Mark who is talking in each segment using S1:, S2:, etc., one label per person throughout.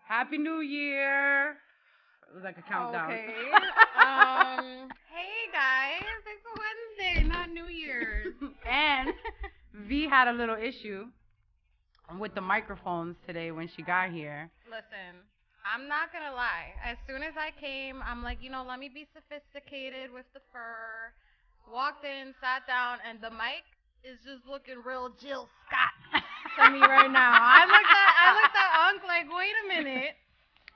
S1: Happy New Year. It was like a countdown.
S2: Okay. Hey guys, it's Wednesday, not New Year's.
S1: And V had a little issue with the microphones today when she got here.
S2: Listen, I'm not gonna lie. As soon as I came, I'm like, let me be sophisticated with the fur. Walked in, sat down, and the mic is just looking real Jill Scott to me right now. I looked at Unc like, wait a minute.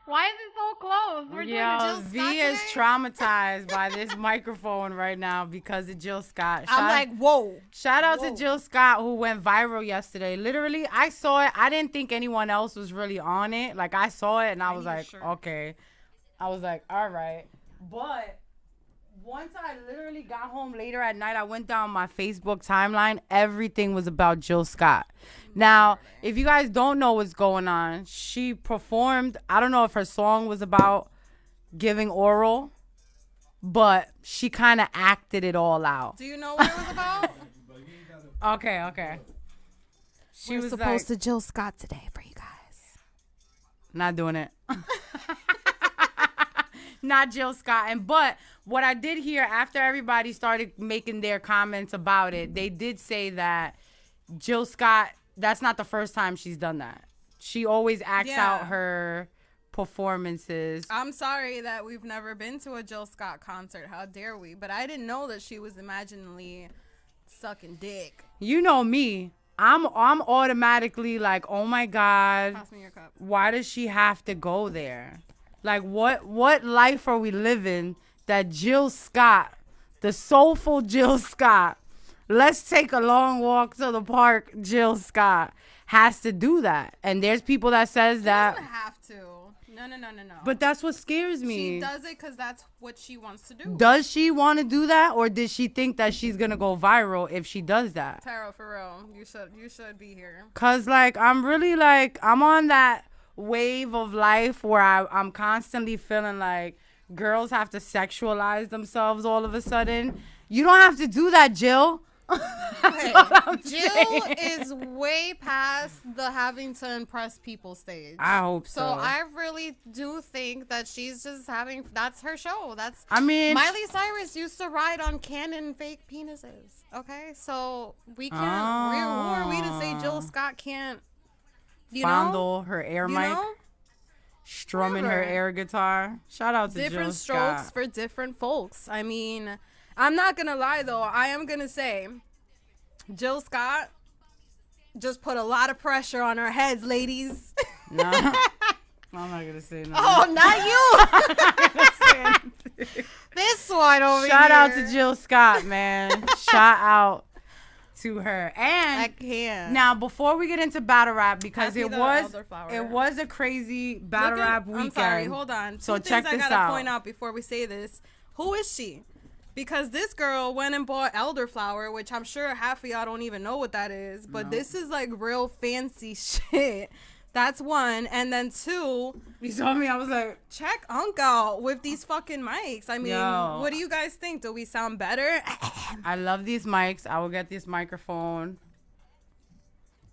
S2: Why is it so close? We're doing a Jill Scott
S1: V is
S2: today?
S1: traumatized by this microphone right now because of Jill Scott.
S2: I'm like, whoa.
S1: Shout out to Jill Scott, who went viral yesterday. Literally, I saw it. I didn't think anyone else was really on it. Like, I saw it, and I was like, okay. I was like, all right. But once I literally got home later at night, I went down my Facebook timeline. Everything was about Jill Scott. Now, if you guys don't know what's going on, she performed. I don't know if her song was about giving oral, but she kind of acted it all out.
S2: Do you know what it was about?
S1: Okay. She was
S2: supposed to Jill Scott today for you guys.
S1: Not doing it. Not Jill Scott. But what I did hear after everybody started making their comments about it, they did say that Jill Scott, that's not the first time she's done that. She always acts out her performances.
S3: I'm sorry that we've never been to a Jill Scott concert. How dare we? But I didn't know that she was imaginally sucking dick.
S1: You know me. I'm automatically like, oh my God.
S3: Pass me your cup.
S1: Why does she have to go there? Like, what life are we living that Jill Scott, the soulful Jill Scott, let's take a long walk to the park, Jill Scott, has to do that? And there's people that says that.
S3: She doesn't have to. No.
S1: But that's what scares me.
S3: She does it because that's what she wants to do.
S1: Does she want to do that, or does she think that she's going to go viral if she does that?
S3: Tara, for real, you should be here.
S1: Because, like, I'm really, like, I'm on that wave of life where I'm constantly feeling like girls have to sexualize themselves all of a sudden. You don't have to do that, Jill.
S3: Jill is way past the having to impress people stage.
S1: I hope so.
S3: So I really do think that she's just that's her show.
S1: Miley
S3: Cyrus used to ride on Canon fake penises. Okay, so we can't. Who are we to say Jill Scott can't?
S1: Fondle her air mic, strumming her air guitar. Shout out to
S3: different
S1: Jill
S3: strokes
S1: Scott.
S3: for different folks. I mean, I'm not gonna lie though. I am gonna say, Jill Scott just put a lot of pressure on our heads, ladies.
S1: No, I'm not gonna say no.
S3: Oh, not you. This one over here.
S1: Shout out to Jill Scott, man. Shout out to her. And
S3: I can't.
S1: Now, before we get into battle rap, because
S3: Pass me
S1: it
S3: the
S1: was
S3: elderflower.
S1: a crazy battle rap weekend.
S3: I'm sorry, hold on.
S1: So
S3: Two
S1: check
S3: things
S1: this
S3: I gotta
S1: out.
S3: point out before we say this. Who is she? Because this girl went and bought elderflower, which I'm sure half of y'all don't even know what that is. But this is like real fancy shit. That's one. And then two,
S1: You saw me, I was like,
S3: check Unc out with these fucking mics. I mean,
S1: Yo.
S3: what do you guys think? Do we sound better?
S1: I love these mics. I will get this microphone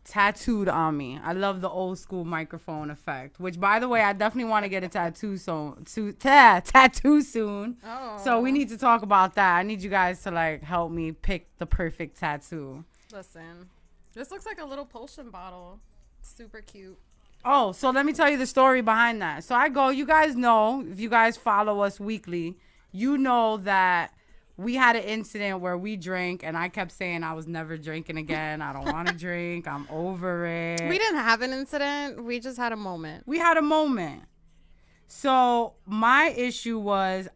S1: tattooed on me. I love the old school microphone effect, which, by the way, I definitely want to get a tattoo tattoo soon.
S3: Oh.
S1: So we need to talk about that. I need you guys to like help me pick the perfect tattoo.
S3: Listen, this looks like a little potion bottle. Super cute.
S1: Oh, so let me tell you the story behind that. So you guys know, if you guys follow us weekly, you know that we had an incident where we drank and I kept saying I was never drinking again. I don't want to drink. I'm over it.
S2: We didn't have an incident. We just had a moment.
S1: We had a moment. So my issue was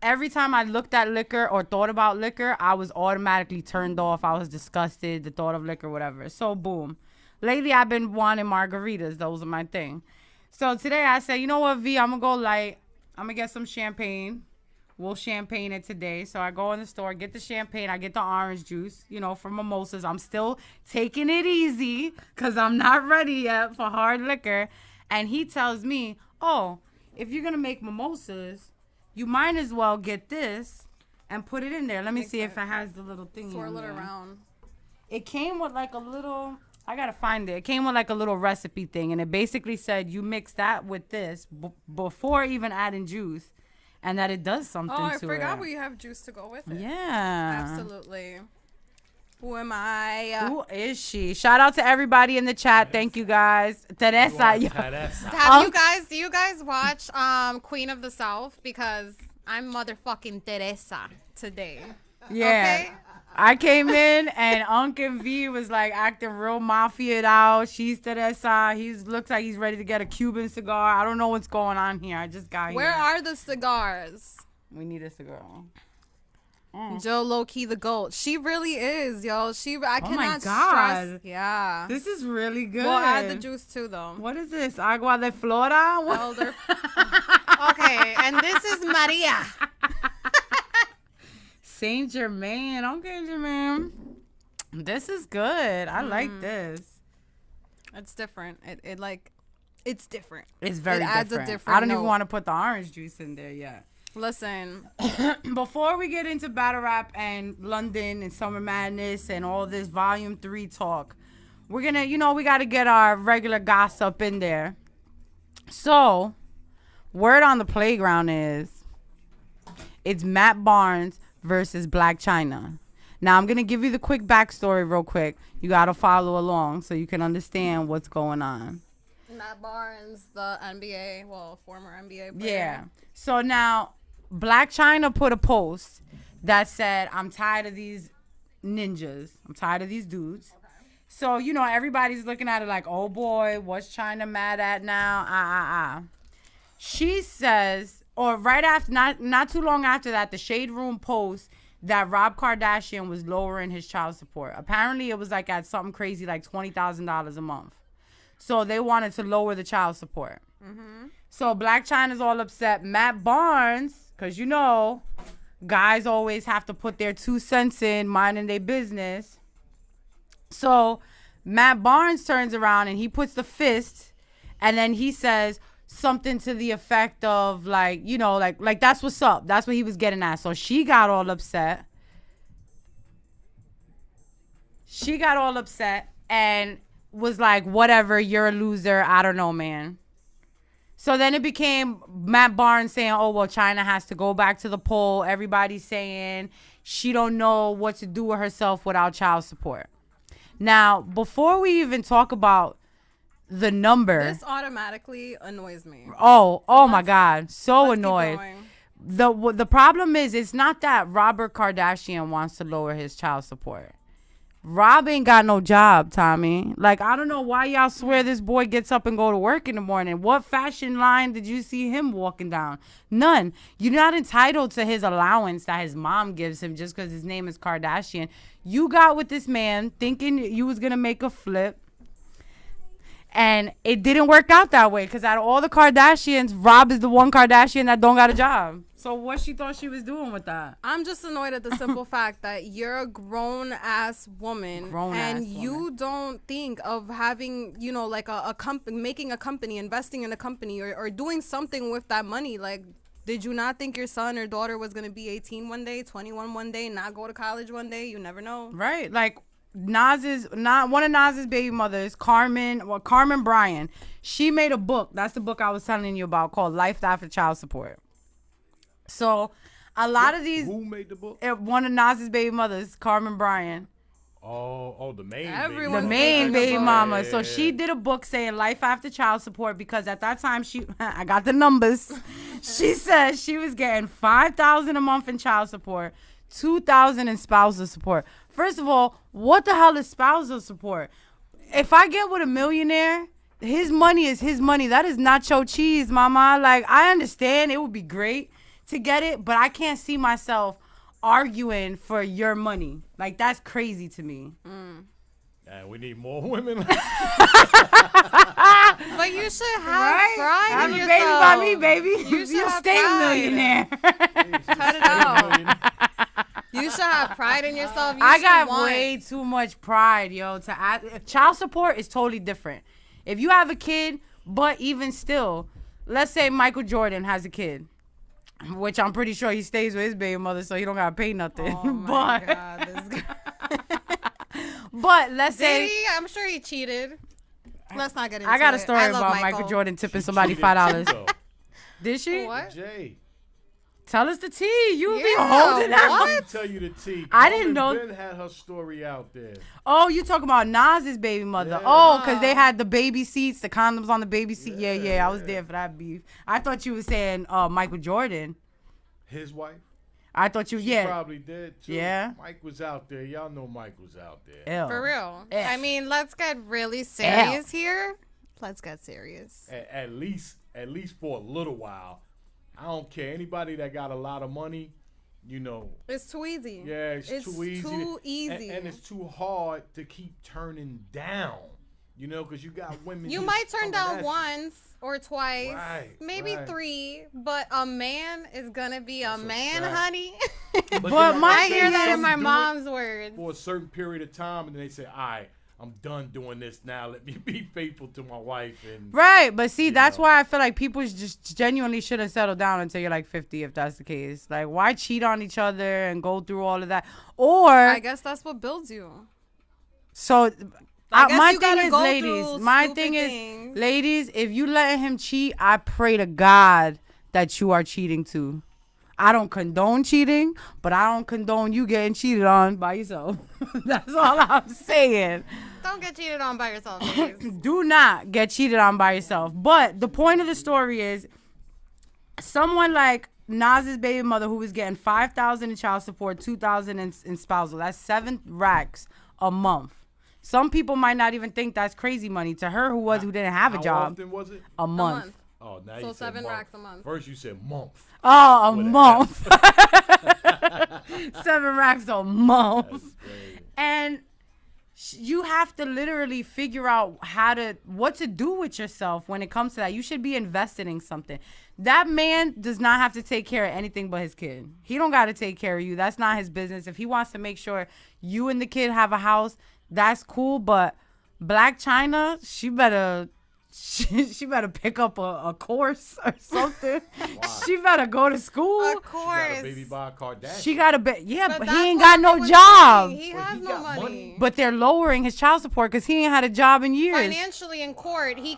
S1: every time I looked at liquor or thought about liquor, I was automatically turned off. I was disgusted, the thought of liquor, whatever. So boom. Lately, I've been wanting margaritas. Those are my thing. So today I said, you know what, V, I'm going to go light. I'm going to get some champagne. We'll champagne it today. So I go in the store, get the champagne. I get the orange juice, for mimosas. I'm still taking it easy because I'm not ready yet for hard liquor. And he tells me, oh, if you're going to make mimosas, you might as well get this and put it in there. Let me see if it has the little thing in there.
S3: 4 little round.
S1: It came with like a little... I gotta find it. It came with like a little recipe thing, and it basically said you mix that with this before even adding juice, and that it does something to it.
S3: Oh, I forgot we have juice to go with it.
S1: Yeah.
S3: Absolutely. Who am I?
S1: Who is she? Shout out to everybody in the chat. Thank you guys. Teresa.
S3: Do you guys watch Queen of the South? Because I'm motherfucking Teresa today.
S1: Yeah.
S3: Okay?
S1: I came in and Uncle V was like acting real mafia'd out. She's Teresa. He looks like he's ready to get a Cuban cigar. I don't know what's going on here. I just got
S3: Where
S1: here.
S3: are the cigars?
S1: We need a cigar.
S3: Joe low-key the GOAT. She really is, yo. I cannot
S1: God.
S3: stress. Yeah.
S1: This is really good.
S3: We'll add the juice too, though.
S1: What is this? Agua de Flora?
S3: Elder. Okay, and this is Maria.
S1: Saint Germain. Okay, Germain. This is good. I like this.
S3: It's different. It's different.
S1: It's very different.
S3: Adds a different
S1: I don't even
S3: note.
S1: want to put the orange juice in there yet.
S3: Listen.
S1: Before we get into battle rap and London and Summer Madness and all this Volume 3 talk, we're going to, we got to get our regular gossip in there. So, word on the playground is it's Matt Barnes versus Black China. Now, I'm going to give you the quick backstory real quick. You got to follow along so you can understand what's going on.
S3: Matt Barnes, the NBA, former NBA player.
S1: Yeah. So now, Black China put a post that said, I'm tired of these ninjas. I'm tired of these dudes. Okay. So, everybody's looking at it like, oh boy, what's China mad at now? She says, or right after, not too long after that, the Shade Room post that Rob Kardashian was lowering his child support. Apparently, it was like at something crazy like $20,000 a month. So they wanted to lower the child support. Mm-hmm. So Black China's all upset. Matt Barnes, because guys always have to put their 2 cents in, minding their business. So Matt Barnes turns around and he puts the fist, and then he says something to the effect of like that's what's up. That's what he was getting at. So she got all upset. And was like, whatever, you're a loser. I don't know, man. So then it became Matt Barnes saying, oh, well, China has to go back to the poll. Everybody's saying she don't know what to do with herself without child support. Now, before we even talk about the number.
S3: This automatically annoys me.
S1: Oh my God. So annoyed. The problem is, it's not that Robert Kardashian wants to lower his child support. Rob ain't got no job, Tommy. Like, I don't know why y'all swear this boy gets up and go to work in the morning. What fashion line did you see him walking down? None. You're not entitled to his allowance that his mom gives him just because his name is Kardashian. You got with this man thinking you was going to make a flip. And it didn't work out that way because out of all the Kardashians, Rob is the one Kardashian that don't got a job. So what she thought she was doing with that?
S3: I'm just annoyed at the simple fact that you're a grown-ass woman and you don't think of having, like a company, making a company, investing in a company or doing something with that money. Like, did you not think your son or daughter was going to be 18 one day, 21 one day, not go to college one day? You never know.
S1: Right. Like, one of Nas's baby mothers, Carmen Bryan. She made a book. That's the book I was telling you about called Life After Child Support. So a lot of these.
S4: Who made the book?
S1: One of Nas's baby mothers, Carmen Bryan.
S4: Oh, the main.
S1: The main baby mama. Yeah. So she did a book saying Life After Child Support because at that time I got the numbers. She said she was getting $5,000 a month in child support, $2,000 in spousal support. First of all, what the hell is spousal support? If I get with a millionaire, his money is his money. That is nacho cheese, mama. Like, I understand it would be great to get it, but I can't see myself arguing for your money. Like, that's crazy to me.
S4: We need more women.
S3: But you should have pride in yourself.
S1: Baby by me, baby.
S3: You should have
S1: stay
S3: pride.
S1: a millionaire.
S3: Cut it out. You should have pride in yourself.
S1: I got way too much pride, yo. Child support is totally different. If you have a kid, but even still, let's say Michael Jordan has a kid, which I'm pretty sure he stays with his baby mother, so he don't gotta pay nothing.
S3: Oh my God, this guy.
S1: But let's
S3: Did
S1: say
S3: he? I'm sure he cheated. Let's not get into it.
S1: I got a story
S3: I love
S1: about Michael Jordan tipping somebody $5. Did she?
S3: What?
S4: Jay.
S1: Tell us the tea. You be
S3: Yeah,
S1: holding out.
S3: what?
S4: Let me tell you the tea.
S1: I didn't know-
S4: Ben had her story out there.
S1: Oh, you talking about Nas's baby mother?
S4: Yeah.
S1: Oh, because they had the baby seats, the condoms on the baby seat. Yeah. I was there for that beef. I thought you were saying Michael Jordan.
S4: His wife?
S1: I thought you,
S4: She
S1: yeah.
S4: probably did too.
S1: Yeah.
S4: Mike was out there. Y'all know Mike was out there.
S1: Ew.
S3: For real.
S1: Eh.
S3: I mean, let's get really serious here. Let's get serious.
S4: At least for a little while. I don't care. Anybody that got a lot of money, you know.
S3: It's too easy.
S4: Yeah, it's too easy.
S3: Too easy.
S4: And it's too hard to keep turning down. You know, because you got women.
S3: You
S4: just
S3: might turn
S4: coming at
S3: down
S4: you.
S3: once or twice,
S4: Right,
S3: maybe
S4: right.
S3: 3, but a man is gonna be a man,
S4: fact.
S3: honey.
S4: But
S1: But
S4: then
S1: my
S3: I
S4: say
S3: hear that in
S4: some
S3: my
S4: do it
S3: mom's words.
S4: for a certain period of time, and then they say, "All right, I'm done doing this now. Let me be faithful to my wife." And
S1: Right, but see, that's
S4: know.
S1: why I feel like people just genuinely shouldn't settle down until you're like 50, if that's the case. Like, why cheat on each other and go through all of that? Or,
S3: I guess that's what builds you.
S1: so,
S3: I guess
S1: my
S3: you
S1: thing
S3: gotta
S1: is,
S3: go
S1: ladies,
S3: through
S1: my
S3: stupid
S1: thing
S3: things.
S1: is, ladies, if you letting him cheat, I pray to God that you are cheating too. I don't condone cheating, but I don't condone you getting cheated on by yourself. That's all I'm saying.
S3: Don't get cheated on by yourself, please.
S1: Do not get cheated on by yourself. But the point of the story is someone like Nas's baby mother who was getting $5,000 in child support, $2,000 in spousal. That's 7 racks a month. Some people might not even think that's crazy money. To her, who didn't have a
S4: how
S1: job,
S4: often was it?
S1: a month.
S3: month.
S4: Oh, now
S3: So
S4: you said
S3: 7
S4: month.
S3: racks a month.
S4: First you said month.
S1: Oh, a
S4: With a
S1: month. 7 racks a month.
S4: That's crazy.
S1: And you have to literally figure out what to do with yourself when it comes to that. You should be invested in something. That man does not have to take care of anything but his kid. He don't got to take care of you. That's not his business. If he wants to make sure you and the kid have a house, that's cool. But Black China, she better pick up a course or something. She better go to school.
S3: Of
S4: Got
S3: course.
S4: a baby by a Kardashian.
S1: She got but
S3: But
S1: he
S3: that's
S1: ain't
S3: what
S1: got no
S3: he was
S1: job.
S3: saying. He
S4: But
S3: has
S4: he
S3: no
S4: got
S3: money.
S4: money.
S1: But they're lowering his child support because he ain't had a job in years.
S3: Financially in court, he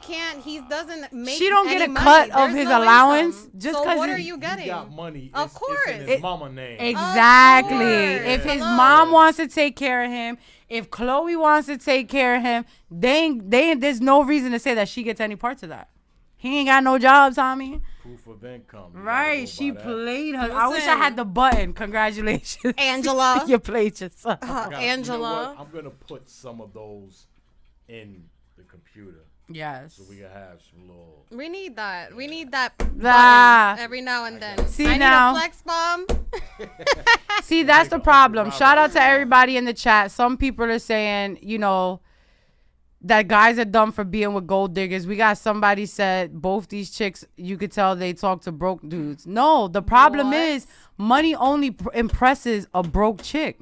S3: doesn't make.
S1: She don't get
S3: any
S1: a
S3: money.
S1: cut of
S3: There's
S1: his
S3: no
S1: allowance
S3: income.
S1: just
S3: so
S1: 'cause
S3: what
S1: it-
S3: are you
S4: He
S3: getting?
S4: got money.
S3: Of
S4: It's
S3: course.
S4: in his mama name.
S1: Exactly.
S3: course.
S1: If his
S3: Hello.
S1: mom wants to take care of him, if Chloe wants to take care of him, there's no reason to say that she gets any parts of that. He ain't got no job, Tommy.
S4: Proof of income. You gotta
S1: Right.
S4: go
S1: She
S4: by that.
S1: played her. I wish I
S3: Listen.
S1: had the button. Congratulations.
S3: Angela.
S1: You played yourself.
S4: I got- You know
S3: Angela.
S4: what? I'm gonna put some of those in the computer
S1: Yes.
S4: so we can have some little.
S3: We need that. We need that
S1: Ah.
S3: button every now and then.
S1: See
S3: I
S1: now.
S3: need a flex bomb.
S1: See, that's the
S4: Nigga,
S1: problem.
S4: Uncle
S1: Shout out
S4: Robert.
S1: to everybody in the chat. Some people are saying, that guys are dumb for being with gold diggers. We got somebody said both these chicks, you could tell they talk to broke dudes. No, the problem
S3: What?
S1: is money only impresses a broke chick.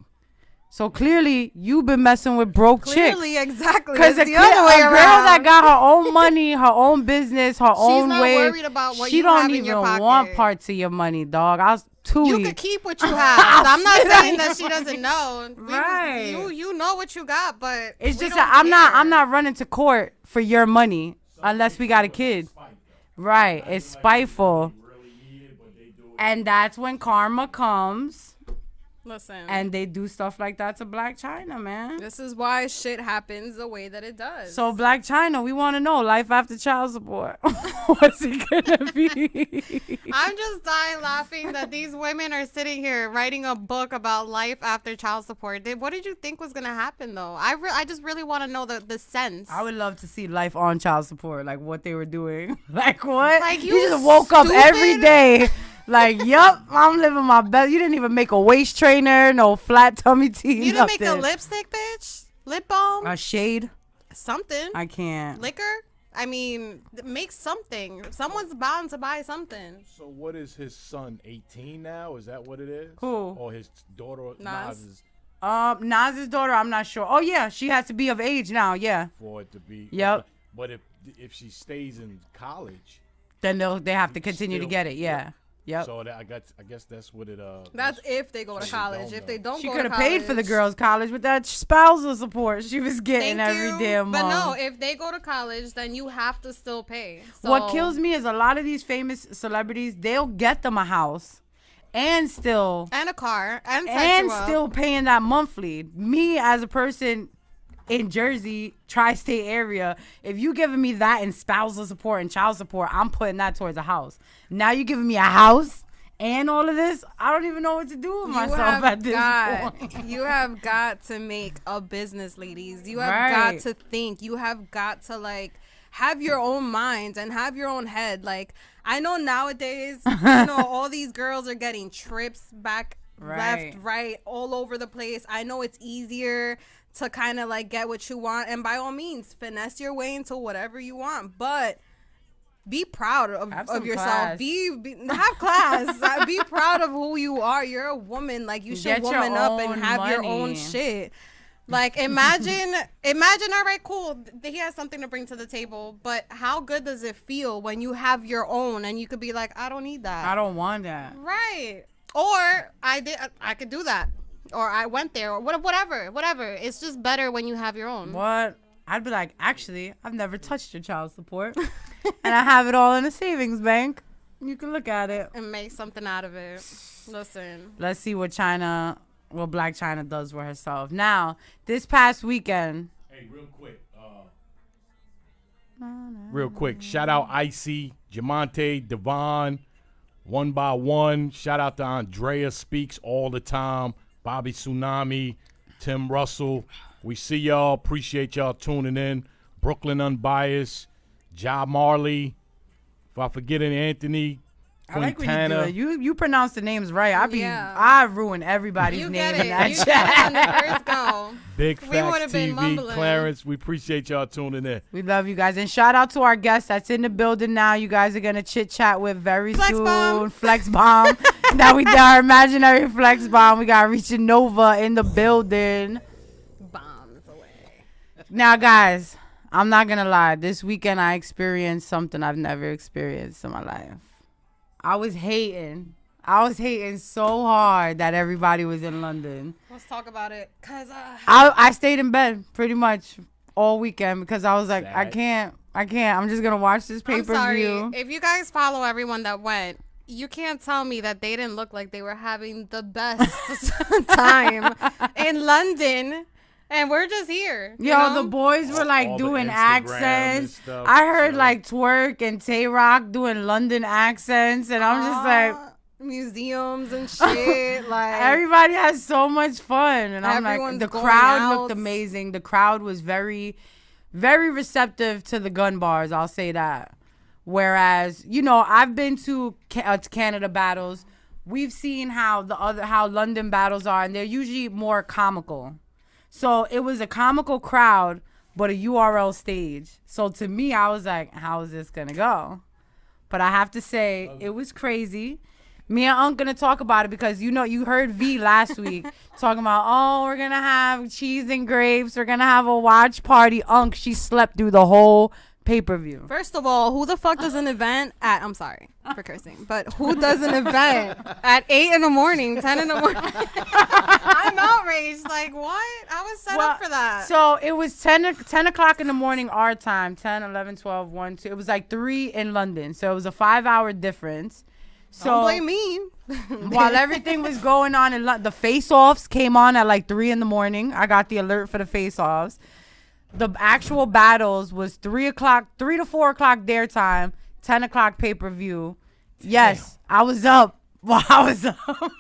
S1: So clearly you've been messing with broke
S3: Clearly,
S1: chicks.
S3: exactly.
S1: Because
S3: It's
S1: a
S3: the other way
S1: girl
S3: around.
S1: that got her own money, her own business, her own
S3: not
S1: way.
S3: worried about what
S1: she
S3: you
S1: don't
S3: have in
S1: even
S3: your pocket.
S1: want parts of your money, dog. I was too
S3: You
S1: weak.
S3: could keep what you have. I'm not saying that she doesn't know.
S1: Right.
S3: You know what you got, but
S1: It's
S3: we
S1: just
S3: don't
S1: that I'm
S3: care.
S1: not running to court for your money unless we got a kid. Right. It's spiteful. And that's when karma comes
S3: Listen.
S1: and they do stuff like that to Black China, man.
S3: This is why shit happens the way that it does.
S1: So Black China, we want to know life after child support. What's it gonna be?
S3: I'm just dying laughing that these women are sitting here writing a book about life after child support. What did you think was gonna happen though? I just really want to know the sense.
S1: I would love to see life on child support, like what they were doing. Like what?
S3: Like,
S1: you
S3: you
S1: just woke up every
S3: stupid.
S1: day. Like, yup, I'm living my best. You didn't even make a waist trainer, no flat tummy tea.
S3: You didn't make a
S1: nothing.
S3: lipstick, bitch. Lip balm,
S1: A shade?
S3: something.
S1: I can't.
S3: Liquor. I mean, make something. Someone's bound to buy something.
S4: So what is his son? 18 now? Is that what it is?
S1: Who?
S4: Or his daughter?
S3: Nas.
S4: Is
S1: Nas's daughter, I'm not sure. Oh yeah, she has to be of age now. Yeah.
S4: for it to be.
S1: Yep.
S4: But if she stays in college,
S1: Then they have to continue to
S4: Still-
S1: get it. Yeah. Yep.
S4: So I guess that's what it.
S3: That's if they go to
S4: so
S3: college.
S4: don't
S3: If they
S4: know.
S3: don't
S1: She
S3: go
S1: could
S3: to
S1: have
S3: college,
S1: paid for the girls' college with that spousal support she was getting
S3: Thank
S1: every
S3: you.
S1: damn
S3: But
S1: month.
S3: no, if they go to college, then you have to still pay. So
S1: What kills me is a lot of these famous celebrities, they'll get them a house and still
S3: and a car and set you up.
S1: still paying that monthly. Me as a person in Jersey, tri-state area, if you giving me that in spousal support and child support, I'm putting that towards a house. Now you giving me a house and all of this, I don't even know what to do with myself at this point.
S3: You have got to make a business, ladies. You have
S1: Right.
S3: got to think. You have got to like have your own mind and have your own head. Like I know nowadays, all these girls are getting trips back,
S1: Right.
S3: left, right, all over the place. I know it's easier to kind of like get what you want, and by all means, finesse your way into whatever you want, but be proud
S1: Have
S3: of
S1: some
S3: yourself.
S1: class.
S3: Have class. Be proud of who you are. You're a woman. Like you should
S1: Get your
S3: woman up and
S1: own
S3: have your
S1: money.
S3: own shit. Like imagine. All right, cool. He has something to bring to the table, but how good does it feel when you have your own and you could be like, I don't need that.
S1: I don't want that.
S3: Right. Or I could do that. Or I went there, or whatever. It's just better when you have your own.
S1: What? I'd be like, actually, I've never touched your child support. And I have it all in a savings bank. You can look at it.
S3: And make something out of it. Listen.
S1: Let's see what Black China does for herself. Now, this past weekend.
S4: Hey, real quick. Shout out Icy, Jamonte, Devon, One by One. Shout out to Andrea Speaks all the time. Bobby Tsunami, Tim Russell. We see y'all. Appreciate y'all tuning in. Brooklyn Unbiased, Ja Marley. If I forget any, Anthony,
S1: I like when you do
S4: Quintana.
S1: it. You pronounce the names right.
S3: Yeah.
S1: I ruin everybody's
S3: You
S1: name
S3: get
S1: in
S3: it.
S1: that
S3: You
S1: chat.
S3: get it on the first go.
S4: Big
S3: We
S4: Facts
S3: would've been
S4: TV,
S3: mumbling.
S4: Clarence. We appreciate y'all tuning in.
S1: We love you guys. And shout out to our guest that's in the building now. You guys are going to chit chat with very
S3: Flex
S1: soon.
S3: Bomb.
S1: Flex Bomb. Now we did our imaginary Flex Bomb. We got Reaching Nova in the building.
S3: Bombs away.
S1: Now, guys, I'm not going to lie. This weekend I experienced something I've never experienced in my life. I was hating so hard that everybody was in London.
S3: Let's talk about it. Cause
S1: I stayed in bed pretty much all weekend because I was like, I
S4: Sad.
S1: can't. I'm just going to watch this
S3: I'm sorry.
S1: pay-per-view.
S3: If you guys follow everyone that went, you can't tell me that they didn't look like they were having the best time in London. And we're just here. you
S1: Yo,
S3: know?
S1: the boys were like
S4: All the
S1: doing
S4: Instagram and
S1: accents.
S4: stuff,
S1: I heard
S4: so.
S1: like Twerk and Tay Rock doing London accents. And I'm just like,
S3: museums and shit. Like
S1: everybody has so much fun. And I'm like,
S3: Everyone's
S1: the
S3: going
S1: crowd
S3: out.
S1: looked amazing. The crowd was very, very receptive to the gun bars. I'll say that. Whereas, I've been to Canada battles. We've seen how London battles are, and they're usually more comical. So it was a comical crowd, but a URL stage. So to me, I was like, how is this going to go? But I have to say, it was crazy. Me and Unc gonna talk about it because you heard V last week talking about, we're gonna have cheese and grapes, we're gonna have a watch party. Unc, she slept through the whole pay-per-view.
S3: First of all, who the fuck does an event at, I'm sorry for cursing, but who does an event at 8 in the morning, 10 in the morning? I'm outraged. Like, what? I was set up for that.
S1: So it was 10 o'clock in the morning our time, 10, 11, 12, 1, 2. It was like 3 in London. So it was a 5-hour difference. So
S3: Don't blame me.
S1: while everything was going on, the face-offs came on at like 3 in the morning. I got the alert for the face-offs. The actual battles was 3 to 4 o'clock their time, 10 o'clock pay-per-view. Yes, I was up while I was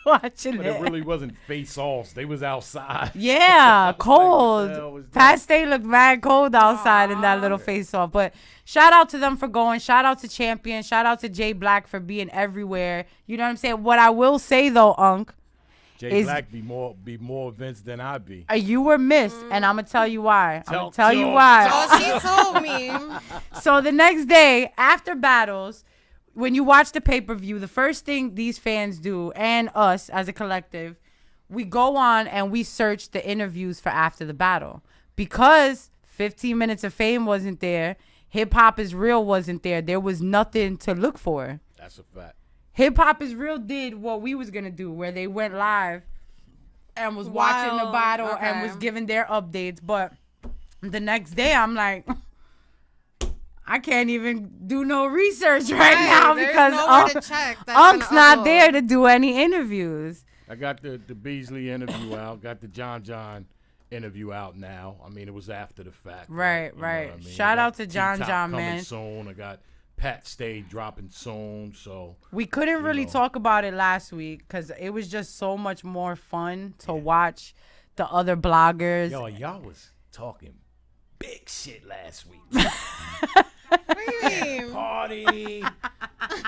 S1: watching
S4: But
S1: it.
S4: it really wasn't face-offs. They was outside.
S1: Yeah, cold.
S4: the hell was that?
S1: Pat Stay looked mad cold outside in that little face-off. But shout out to them for going. Shout out to Champion. Shout out to Jay Black for being everywhere. You know what I'm saying? What I will say, though, Unc,
S4: Jay
S1: is-
S4: Black be more events than I be.
S1: you were missed, and I'm going to tell you why. I'm going to
S4: Tell-
S1: tell you
S4: tell-
S1: why.
S3: Oh, she told me.
S1: So the next day, after battles, when you watch the pay-per-view, the first thing these fans do, and us as a collective, we go on and we search the interviews for after the battle. Because 15 Minutes of Fame wasn't there, Hip Hop Is Real wasn't there, there was nothing to look for.
S4: That's a fact.
S1: Hip Hop Is Real did what we was gonna do, where they went live and was watching the battle and was giving their updates. But the next day, I'm like, I can't even do no research right now because Unk's not there to do any interviews.
S4: I got the Beasley interview out. Got the John interview out now. I mean, it was after the fact.
S1: Right.
S4: I mean?
S1: Shout out to
S4: T-Top
S1: John,
S4: coming
S1: man.
S4: soon. I got Pat Stay dropping soon. So
S1: we couldn't really talk about it last week because it was just so much more fun to watch the other bloggers.
S4: Yo, y'all was talking big shit last week.
S3: What do you mean?
S4: Party.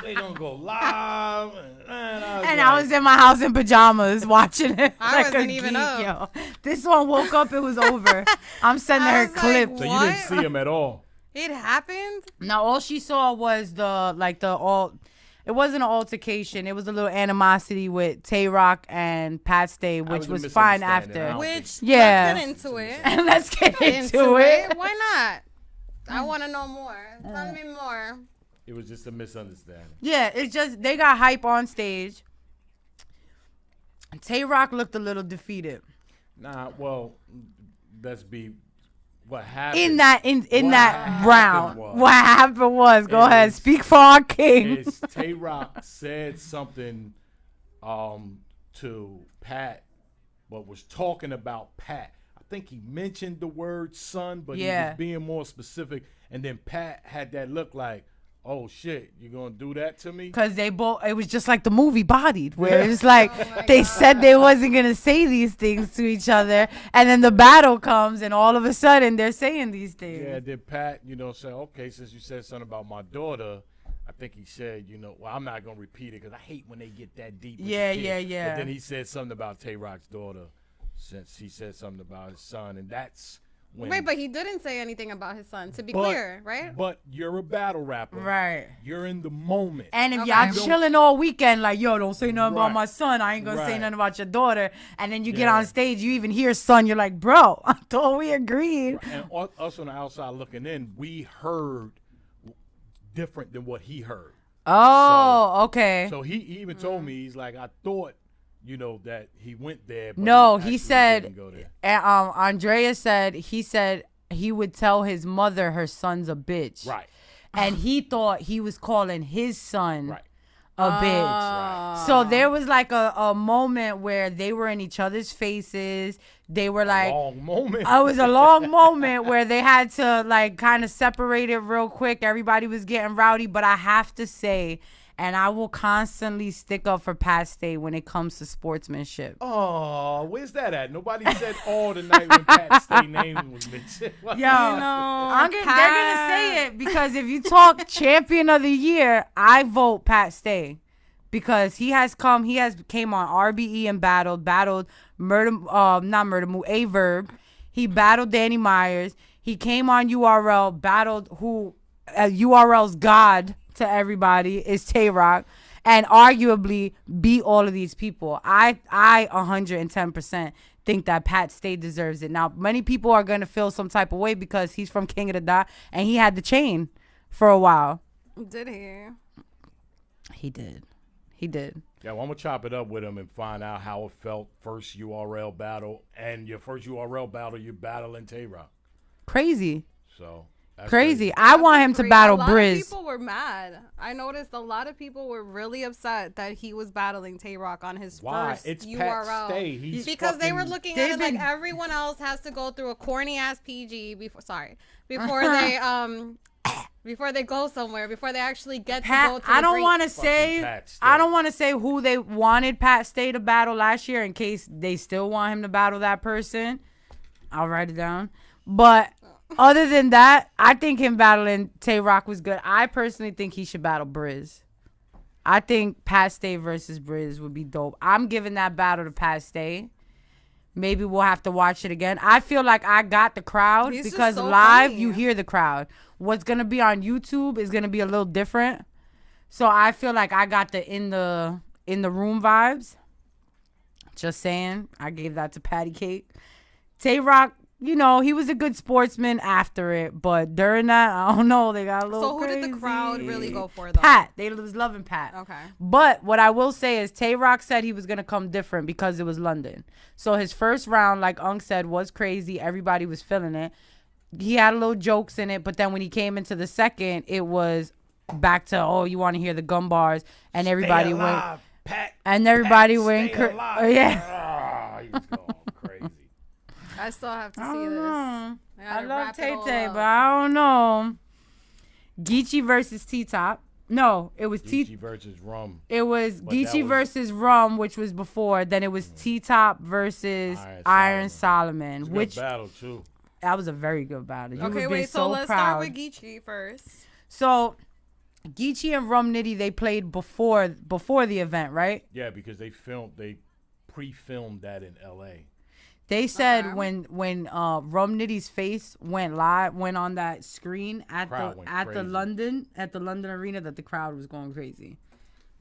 S4: They gonna go live. And
S1: I was in my house in pajamas watching it.
S3: I
S1: like
S3: wasn't
S1: a
S3: even
S1: geek,
S3: up.
S1: Yo. This one woke up, it was over. I'm sending her clips.
S4: So you didn't see him at all.
S3: It happened?
S1: Now all she saw was it wasn't an altercation. It was a little animosity with Tay Rock and Pat Stay, which was fine after.
S3: Let's
S1: yeah.
S3: get into it.
S1: And let's get into it.
S3: Why not? I want to know more. Tell me more.
S4: It was just a misunderstanding.
S1: Yeah, it's just they got hype on stage. Tay Rock looked a little defeated.
S4: Nah, well, let's be what happened.
S1: In that round. What happened was, go ahead, speak for our king.
S4: Tay Rock said something to Pat, but was talking about Pat. I think he mentioned the word son, but he was being more specific. And then Pat had that look like, oh shit, you gonna do that to me?
S1: Because it was just like the movie Bodied, where it's like they said they wasn't gonna say these things to each other, and then the battle comes, and all of a sudden they're saying these things.
S4: Yeah, then Pat, say, okay, since you said something about my daughter, I think he said, well, I'm not gonna repeat it because I hate when they get that deep.
S1: Yeah.
S4: But then he said something about Tay Rock's daughter, since he said something about his son, and that's.
S3: Wait, but he didn't say anything about his son, to be clear, right?
S4: But you're a battle rapper.
S1: Right.
S4: You're in the moment.
S1: And if y'all chilling all weekend, like, yo, don't say nothing about my son. I ain't going to say nothing about your daughter. And then you get on stage, you even hear son. You're like, bro, I thought we agreed.
S4: And us on the outside looking in, we heard different than what he heard.
S1: Oh, okay.
S4: So he even told me, he's like, I thought, that he went there. But
S1: no, he said,
S4: didn't go there.
S1: Andrea said, he would tell his mother her son's a bitch.
S4: Right.
S1: And he thought he was calling his son a bitch.
S4: Right.
S1: So there was like a moment where they were in each other's faces. They were like,
S4: long moment.
S1: It was a long moment where they had to like kind of separate it real quick. Everybody was getting rowdy, but I have to say, and I will constantly stick up for Pat Stay when it comes to sportsmanship.
S4: Oh, where's that at? Nobody said all the night when Pat Stay name was mentioned.
S1: Yo, they're going to say it because if you talk champion of the year, I vote Pat Stay because he came on RBE and battled Averb. He battled Danny Myers. He came on URL, battled URL's God to everybody is Tay Rock, and arguably beat all of these people. I 110% think that Pat Stay deserves it. Now, many people are going to feel some type of way because he's from King of the Dot, and he had the chain for a while.
S3: Did he?
S1: He did.
S4: Yeah, well, I'm going to chop it up with him and find out how it felt. First URL battle, and your first URL battle, you're battling Tay Rock.
S1: Crazy.
S4: So...
S1: Crazy. I want him to battle Briz.
S3: A lot of people were mad. I noticed a lot of people were really upset that he was battling Tay Rock on his first
S4: it's
S3: URL.
S4: Pat Stay.
S3: Because they were looking at it like everyone else has to go through a corny ass PG before they before they go somewhere, before they actually get to go to the
S1: I don't want to say who they wanted Pat Stay to battle last year in case they still want him to battle that person. I'll write it down. But other than that, I think him battling Tay Rock was good. I personally think he should battle Briz. I think Pat Stay versus Briz would be dope. I'm giving that battle to Pat Stay. Maybe we'll have to watch it again. I feel like I got the crowd because live you hear the crowd. What's going to be on YouTube is going to be a little different. So I feel like I got the in the room vibes. Just saying. I gave that to Patty Cake. Tay Rock you know, he was a good sportsman after it, but during that, I don't know, they got a little
S3: So who did the crowd
S1: crazy.
S3: really go for, though?
S1: Pat. They was loving Pat.
S3: Okay.
S1: But what I will say is Tay Rock said he was going to come different because it was London. So his first round, like Unk said, was crazy. Everybody was feeling it. He had a little jokes in it, but then when he came into the second, it was back to, oh, you want to hear the gun bars, and everybody
S4: Stay
S1: went
S4: alive, Pat.
S1: and everybody
S4: Pat,
S1: went
S4: stay alive.
S1: yeah.
S4: He was going crazy.
S3: I still have to
S1: I
S3: see
S1: don't
S3: this.
S1: know. I
S3: gotta
S1: love
S3: wrap it
S1: Tay
S3: all
S1: Tay,
S3: up.
S1: but I don't know. Geechee versus T-Top. No, it was
S4: Geechee versus Rum.
S1: It was
S4: But that
S1: Geechee
S4: was-
S1: versus Rum, which was before. Then it was T-Top versus Iron Solomon,
S4: It was a
S1: which
S4: good battle too.
S1: that was a very good battle. You
S3: Okay,
S1: would be
S3: wait. So
S1: so
S3: let's
S1: proud.
S3: start with Geechee first.
S1: So Geechee and Rum Nitty, they played before the event, right?
S4: Yeah, because they pre-filmed that in L.A.
S1: They said
S3: Okay.
S1: when Rum Nitty's face went on that screen at
S4: Crowd went
S1: the
S4: crazy.
S1: London arena, that the crowd was going crazy.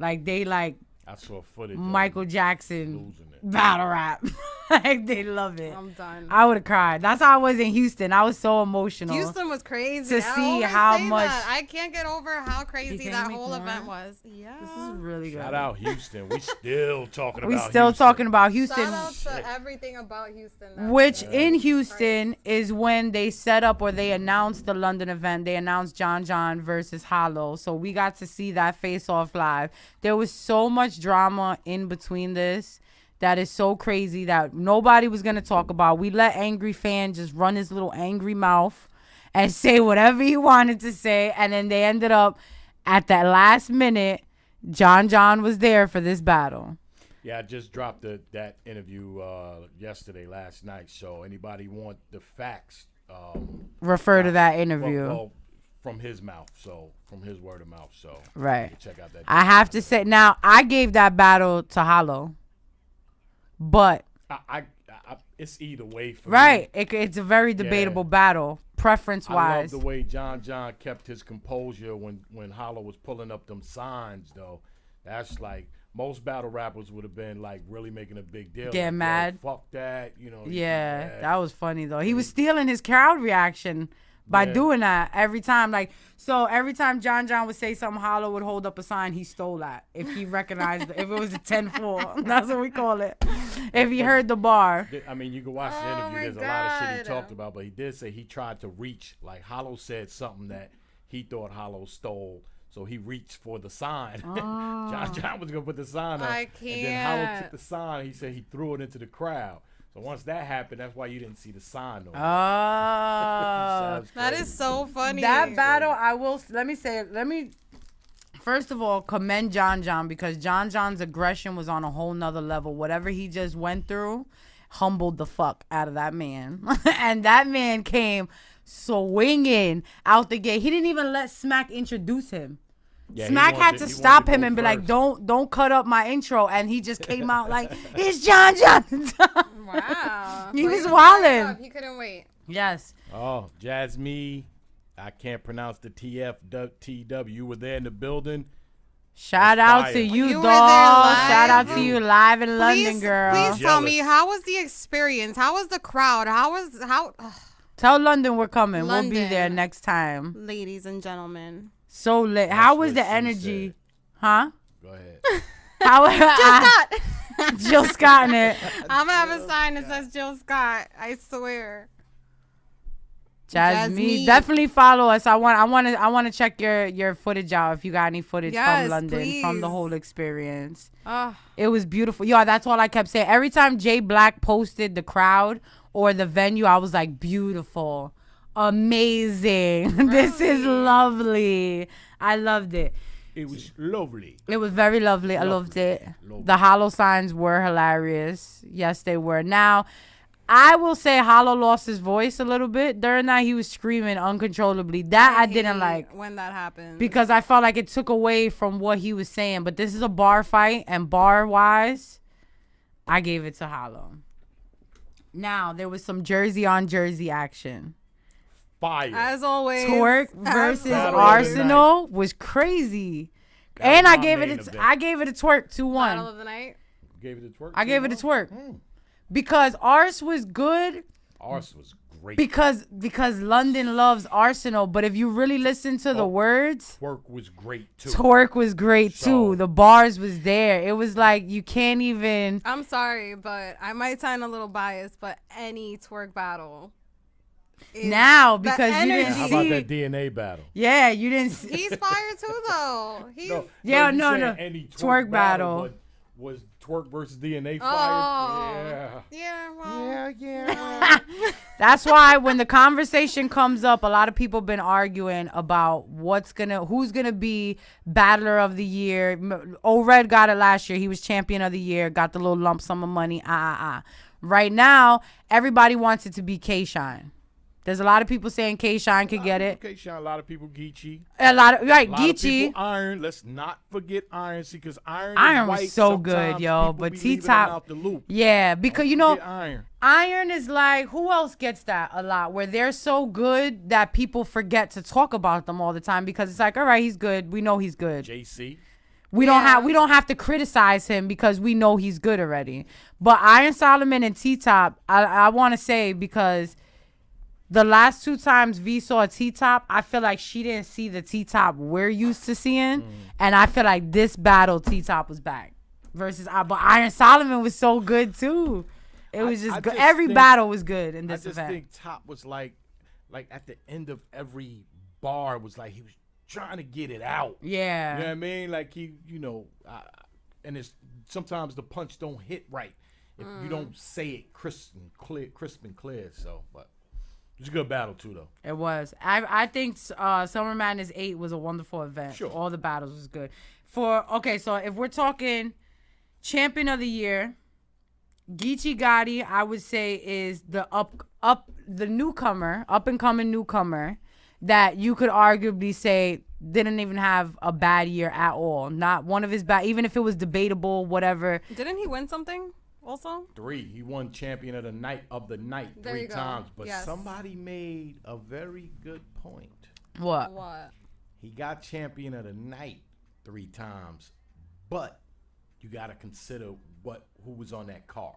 S1: Like they like
S4: I saw footage. of
S1: Michael
S4: him
S1: Jackson
S4: losing it.
S1: battle rap. Like they love it.
S3: I'm done.
S1: I would have cried. That's how I was in Houston. I was so emotional.
S3: Houston was crazy.
S1: To
S3: I
S1: see
S3: always
S1: how
S3: say
S1: much-
S3: that. I can't get over how crazy
S1: can't
S3: that
S1: make
S3: whole
S1: one?
S3: event was. Yeah.
S1: This is really good.
S4: Shout out Houston. We still talking
S1: We
S4: about
S1: still
S4: Houston.
S1: talking about Houston.
S3: Shout out to everything about Houston. that
S1: Which
S3: was
S1: in Houston is when they set up or they announced the London event. They announced John versus Hollow. So we got to see that face off live. There was so much drama in between this that is so crazy that nobody was going to talk about. We let Angry Fan just run his little angry mouth and say whatever he wanted to say. And then they ended up at that last minute, John was there for this battle.
S4: Yeah, I just dropped that interview last night. So anybody want the facts?
S1: Refer to that interview.
S4: Well, from his mouth, so from his word of mouth. So
S1: Right.
S4: you can check out that.
S1: I have to say, now I gave that battle to Hollow, but
S4: I it's either way for
S1: right,
S4: me.
S1: it's a very debatable battle, preference
S4: I love
S1: wise.
S4: the way John kept his composure when Hollow was pulling up them signs though. That's like most battle rappers would have been like really making a big deal.
S1: Get
S4: like,
S1: mad.
S4: Fuck that, you know.
S1: Yeah, that was funny though. He was stealing his crowd reaction by doing that every time. Like, so every time John would say something, Hollow would hold up a sign. He stole that. If he recognized it, if it was a 10-4, that's what we call it. If he heard the bar.
S4: I mean, you can watch the interview. There's a lot of shit he talked about, but he did say he tried to reach. Like Hollow said something that he thought Hollow stole, so he reached for the sign. John was gonna put the sign up,
S3: I
S4: and then Hollow
S3: can't.
S4: took the sign. He said he threw it into the crowd. So once that happened, that's why you didn't see the sign. No more.
S1: Oh.
S3: That is so funny.
S1: That battle, I will, let me first of all commend John because John's aggression was on a whole nother level. Whatever he just went through humbled the fuck out of that man. And that man came swinging out the gate. He didn't even let Smack introduce him.
S4: Yeah,
S1: Smack had to stop him and be like, don't cut up my intro. And he just came out like, it's John.
S3: Wow.
S1: He
S3: So
S1: was
S3: fired
S1: wildin'.
S3: up. He couldn't wait.
S1: Yes.
S4: Oh, Jasmine, I can't pronounce the TFTW. You were there in the building.
S1: Shout
S4: That's
S1: out
S4: fire.
S1: to you,
S3: You
S1: dog.
S3: were there live?
S1: Shout out to you live in London, girl.
S3: Please tell me,
S4: Jealous.
S3: how was the experience? How was the crowd?
S1: Tell London we're coming. We'll be
S3: London.
S1: there next time.
S3: Ladies and gentlemen.
S1: So lit. How was
S4: what
S1: the
S4: she
S1: energy?
S4: said.
S1: Huh?
S4: Go ahead.
S1: How Jill Scott in it.
S3: I'm gonna have a sign that says Jill Scott. I swear.
S1: Jasmine,
S3: Jasmine.
S1: definitely follow us. I want to check your footage out if you got any footage
S3: Yes,
S1: from London from the
S3: please.
S1: whole experience.
S3: Oh,
S1: It was beautiful. Yo, that's all I kept saying. Every time Jay Black posted the crowd or the venue, I was like, beautiful, amazing. This is lovely. I loved it.
S4: It was lovely.
S1: It was very lovely. I loved it.
S4: Lovely.
S1: The Hollow signs were hilarious. Yes, they were. Now, I will say Hollow lost his voice a little bit. During that, he was screaming uncontrollably. That I didn't
S3: hate
S1: like
S3: when that happened.
S1: because I felt like it took away from what he was saying. But this is a bar fight, and bar-wise, I gave it to Hollow. Now, there was some jersey on jersey action.
S4: Fire.
S3: as always,
S1: Twerk
S3: as
S1: versus
S4: Battle
S3: always.
S4: of the
S1: Arsenal was crazy.
S4: That
S1: And
S4: was
S1: I
S4: my
S1: gave
S4: main
S1: it
S4: event.
S1: I gave it a twerk
S3: Battle
S1: 2-1.
S3: of the night.
S4: Gave it a twerk.
S1: I gave it a
S4: 2-1?
S1: twerk. Because ours was good.
S4: Ours was great.
S1: Because London loves Arsenal, but if you really listen to the words,
S4: Twerk was great too.
S1: Twerk was great
S4: So-
S1: too. The bars was there. It was like you can't even.
S3: I'm sorry, but I might sound a little biased, but any twerk battle.
S1: Now,
S3: the
S1: because you didn't
S4: Yeah, how
S1: see.
S4: about that DNA battle?
S1: Yeah, you didn't see.
S3: He's fire too, though. He's
S1: Yeah,
S4: you
S1: no,
S4: saying
S1: no.
S4: Any
S1: Twerk battle.
S4: but was Twerk versus DNA
S3: Oh.
S4: fire?
S3: Yeah, well.
S4: Yeah.
S1: That's why when the conversation comes up, a lot of people been arguing about who's gonna be battler of the year. O-Red got it last year. He was champion of the year. Got the little lump sum of money. Right now, everybody wants it to be K-Shine. There's a lot of people saying K-Shine could get it.
S4: K-Shine, a lot of people Geechee.
S1: A lot of
S4: A lot of
S1: Geechee.
S4: people Iron. Let's not forget Iron. See, because Iron
S1: Iron
S4: is
S1: was
S4: white.
S1: so good,
S4: Sometimes
S1: yo.
S4: people
S1: But
S4: be leaving them
S1: T-Top,
S4: out the loop.
S1: yeah, because you
S4: Don't
S1: know,
S4: forget Iron.
S1: Iron is like, who else gets that a lot? Where they're so good that people forget to talk about them all the time because it's like, all right, he's good. We know he's good.
S4: JC.
S1: We don't have to criticize him because we know he's good already. But Iron Solomon and T-Top, I want to say because the last 2 times V saw T-Top, I feel like she didn't see the T-Top we're used to seeing. And I feel like this battle, T-Top was back. But Iron Solomon was so good too. It was just
S4: I
S1: good.
S4: just
S1: Every
S4: think-
S1: battle was good in
S4: I
S1: this
S4: just
S1: event.
S4: think Top was like at the end of every bar was like he was trying to get it out.
S1: Yeah.
S4: You know what I mean? Like and it's sometimes the punch don't hit right if you don't say it crisp and clear. So, but it was a good battle too, though.
S1: It was. I think Summer Madness 8 was a wonderful event.
S4: Sure.
S1: All the battles was good. So if we're talking champion of the year, Geechee Gotti, I would say is the the newcomer, up and coming newcomer that you could arguably say didn't even have a bad year at all. Not one of his bad, even if it was debatable, whatever.
S3: Didn't he win something also?
S4: 3. He won champion of the night
S3: There
S4: 3
S3: you go.
S4: times. But
S3: Yes.
S4: somebody made a very good point.
S1: What?
S3: What?
S4: He got champion of the night 3 times, but you got to consider who was on that card.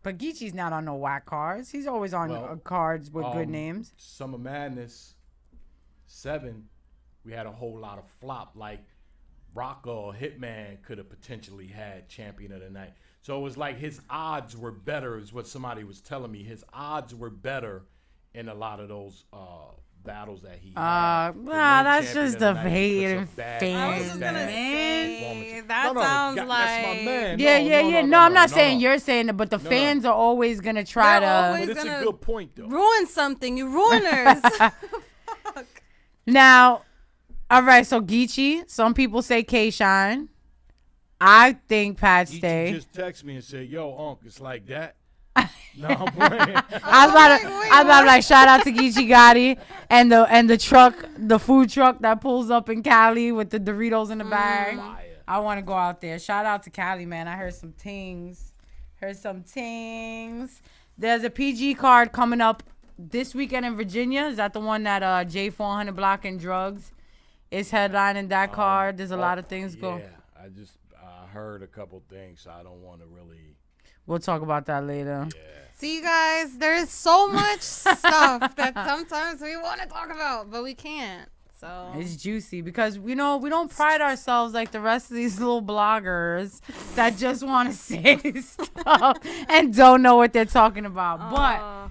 S1: But Geechee's not on no whack cards. He's always on
S4: Well,
S1: cards with good names.
S4: Summer Madness 7, we had a whole lot of flop. Like Rocka or Hitman could have potentially had champion of the night. So it was like his odds were better, is what somebody was telling me. His odds were better in a lot of those battles that he had. To win
S1: that's
S4: champion
S1: just
S4: of the
S1: the
S4: night
S1: hating
S4: because of bad-
S1: fans,
S3: I was just gonna
S1: man.
S3: say that
S4: No,
S3: sounds
S4: that's
S3: like
S4: my man.
S1: Yeah. No, I'm not saying you're saying it, but the
S4: No,
S1: fans are always gonna try
S3: They're
S1: to.
S3: always
S4: But it's a
S3: gonna
S4: good point, though.
S3: ruin something. You ruiners.
S1: Now, all right. So Geechee, some people say K-Shine. I think Pat
S4: He
S1: Stay.
S4: just text me and said, "Yo, Unc, it's like that." No, I'm playing.
S1: I was about to like shout out to Geechee Gotti and the truck, the food truck that pulls up in Cali with the Doritos in the bag. I want to go out there. Shout out to Cali, man. I heard some things. There's a PG card coming up this weekend in Virginia. Is that the one that J400 Block and Drugs is headlining that card? There's a lot of things going.
S4: Yeah, I just heard a couple things, so I don't want to really.
S1: We'll talk about that later.
S3: See, guys, there's so much stuff that sometimes we want to talk about, but we can't. So
S1: It's juicy because we don't pride ourselves like the rest of these little bloggers that just want to say stuff and don't know what they're talking about. But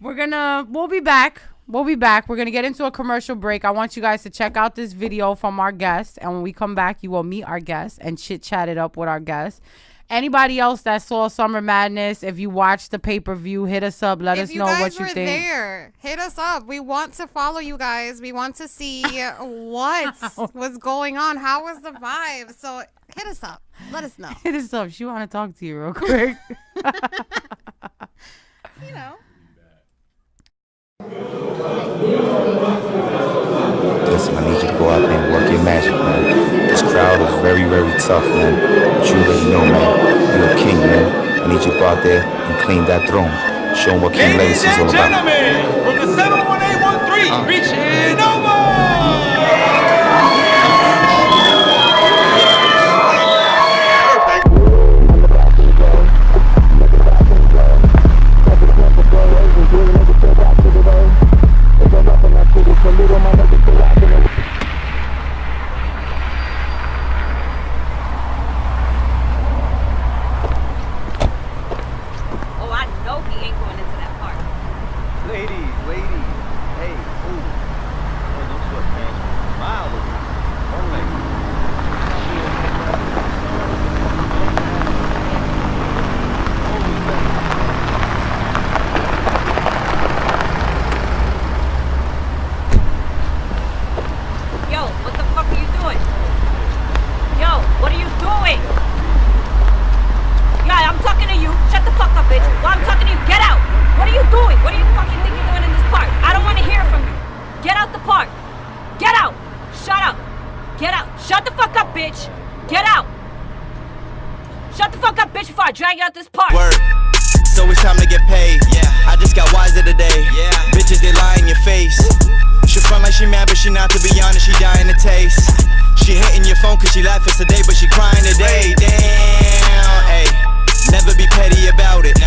S1: we'll be back. We're going to get into a commercial break. I want you guys to check out this video from our guest. And when we come back, you will meet our guest and chit-chat it up with our guest. Anybody else that saw Summer Madness, if you watched the pay-per-view, hit us up. Let us know what you think.
S3: If you guys were there, hit us up. We want to follow you guys. We want to see what was going on. How was the vibe? So hit us up. Let us know.
S1: Hit us up. She want to talk to you real quick.
S3: You know.
S5: Listen, I need you to go out there and work your magic, man. This crowd is very, very tough, man. But you already know, man. You're a king, man. I need you to go out there and clean that throne. Show them what King Legacy is all about.
S6: Gentlemen, from the 71813, reaching over!
S7: bitch. Get out. Shut the fuck up, bitch, before I drag you out this park.
S8: Word. So it's time to get paid. Yeah. I just got wiser today. Yeah. Bitches, they lie in your face. She front like she mad, but she not, to be honest, she dying to taste. She hitting your phone cause she laughing today, but she crying today. Damn, ayy. Never be petty about it.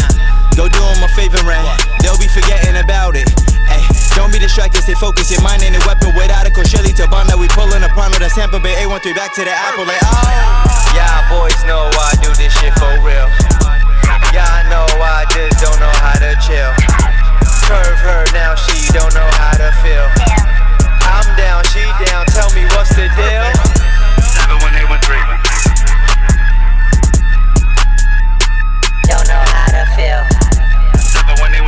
S8: Go do them a favor and they'll be forgetting about it. Ay, don't be distracted, stay focused. Your mind ain't a weapon without a Shelly to bond that we pulling a Prano. That's Tampa Bay A13 back to the Apple. Like, oh. Yeah, boys know I do this shit for real. Yeah, I know I just don't know how to chill. Curve her now, she don't know how to feel. I'm down, she down, tell me what's the deal? 71813.
S7: Don't know how to feel.
S8: 71813.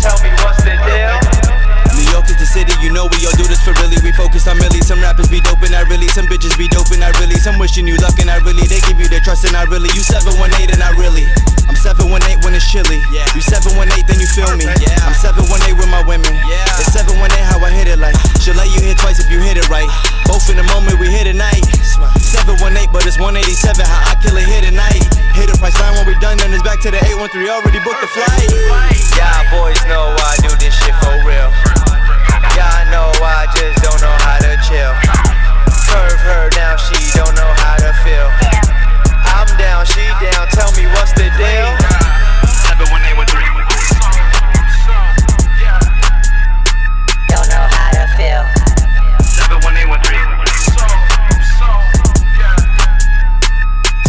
S8: Tell me what's the deal? New York is the city, you know we all do this for really. We focus on millies, some rappers be doping, I really. Some bitches be doping, I really. Some wishing you luck and I really. They give you their trust and I really. You 718 and I really. I'm 718 when it's chilly. Yeah. You 718, then you feel me. Yeah. I'm 718 with my women. Yeah. It's 718 how I hit it like. She'll let you hit twice if you hit it right. Both in the moment we hit it night. 718, but it's 187 how I kill it here tonight. Hit a price line when we done, then it's back to the 813. Already booked the flight. Yeah, boys know I do this shit for real. Yeah, I know I just don't know how to chill. Curve her now, she don't know how to feel. I'm down, she down, tell me what's the deal? 71813.
S7: Don't know how to feel.
S8: 71813.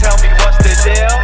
S8: Tell me what's the deal?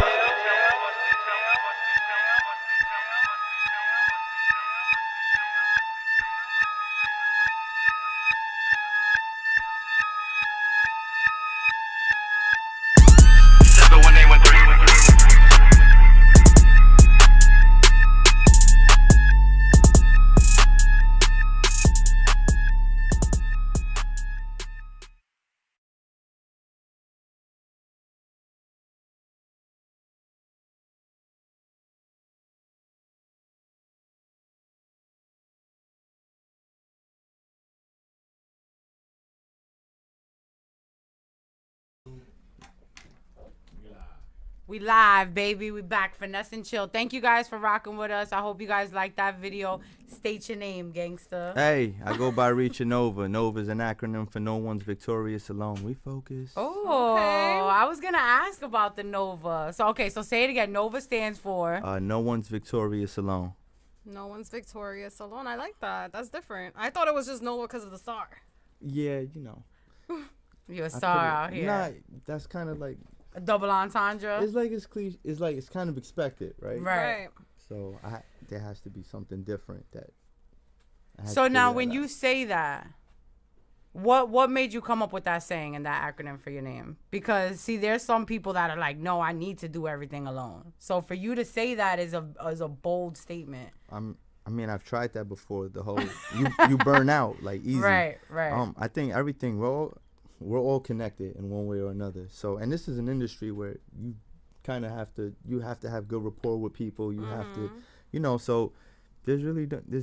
S1: We live, baby. We back. Finesse and chill. Thank you guys for rocking with us. I hope you guys liked that video. State your name, gangster.
S9: Hey, I go by reaching Nova. Nova is an acronym for No One's Victorious Alone. We focus.
S1: Oh,
S3: Okay.
S1: I was gonna ask about the Nova. So so say it again. Nova stands for.
S9: No One's Victorious Alone.
S3: No one's victorious alone. I like that. That's different. I thought it was just Noah because of the star.
S9: Yeah, you know.
S1: You're a star out here.
S9: Nah, that's kind of like.
S1: A double entendre.
S9: It's like it's cliche. It's like it's kind of expected, right?
S1: Right.
S9: So there has to be something different that.
S1: So now, when you say that, what made you come up with that saying and that acronym for your name? Because see, there's some people that are like, no, I need to do everything alone. So for you to say that is a bold statement.
S9: I mean, I've tried that before. The whole you burn out like easy.
S1: Right.
S9: I think everything we're all connected in one way or another. So, and this is an industry where you kind of have to have good rapport with people. You have to, so there's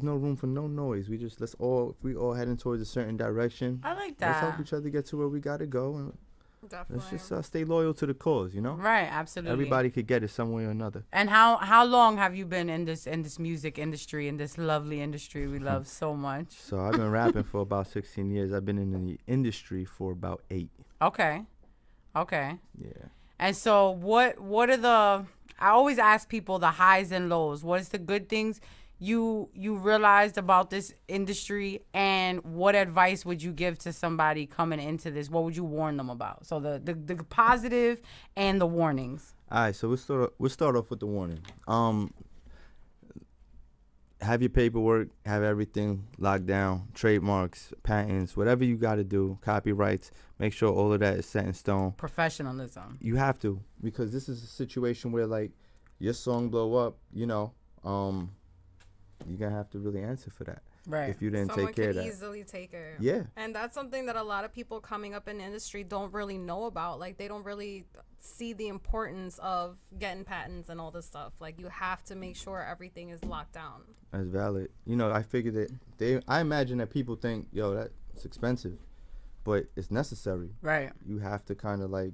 S9: no room for no noise. If we all heading towards a certain direction.
S1: I like that.
S9: Let's help each other get to where we got to go. And
S3: Definitely.
S9: let's just stay loyal to the cause,
S1: Right, absolutely.
S9: Everybody could get it some way or another.
S1: And how long have you been in this music industry, in this lovely industry we love so much?
S9: So I've been rapping for about 16 years. I've been in the industry for about 8.
S1: Okay.
S9: Yeah.
S1: And so what are I always ask people the highs and lows. What is the good things you realized about this industry, and what advice would you give to somebody coming into this? What would you warn them about? So the positive and the warnings.
S9: All right, so we'll start off with the warning. Have your paperwork, have everything locked down, trademarks, patents, whatever you got to do, copyrights. Make sure all of that is set in stone.
S1: Professionalism.
S9: You have to, because this is a situation where like your song blow up, you're gonna have to really answer for that.
S1: Right.
S9: If you didn't
S3: Someone
S9: take care of
S3: could
S9: that.
S3: easily take it.
S9: Yeah.
S3: And that's something that a lot of people coming up in the industry don't really know about. Like, they don't really see the importance of getting patents and all this stuff. Like, you have to make sure everything is locked down.
S9: That's valid. I figured that I imagine that people think, It's expensive, but it's necessary.
S1: Right.
S9: You have to kind of like,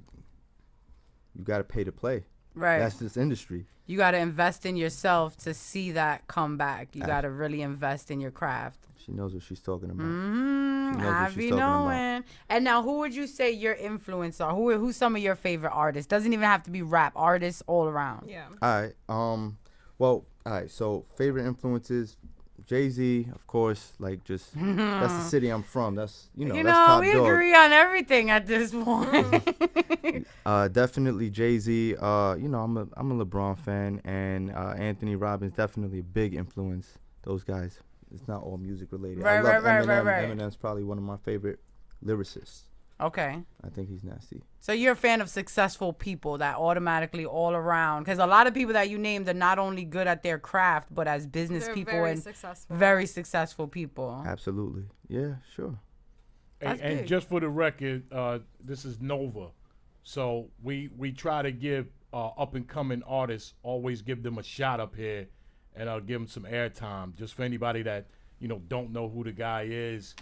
S9: you got to pay to play.
S1: Right.
S9: That's this industry.
S1: You got to invest in yourself to see that come back. You got to really invest in your craft.
S9: She knows what she's talking about.
S1: I be knowing. And now, who would you say your influence are? Who's some of your favorite artists? Doesn't even have to be rap. Artists all around.
S3: Yeah.
S9: All right. Well, all right. So favorite influences, Jay-Z, of course. Like just that's the city I'm from. That's that's top
S1: we
S9: dog.
S1: agree on everything at this point.
S9: Definitely Jay-Z. I'm a LeBron fan, and Anthony Robbins definitely a big influence. Those guys. It's not all music related. I love Eminem. Eminem's probably one of my favorite lyricists.
S1: Okay.
S9: I think he's nasty.
S1: So you're a fan of successful people that automatically all around, because a lot of people that you named are not only good at their craft, but as business people and very successful people.
S9: Absolutely. Yeah, sure.
S4: And just for the record, this is Nova. So we try to give up and coming artists, always give them a shot up here. And I'll give them some airtime. Just for anybody that, don't know who the guy is,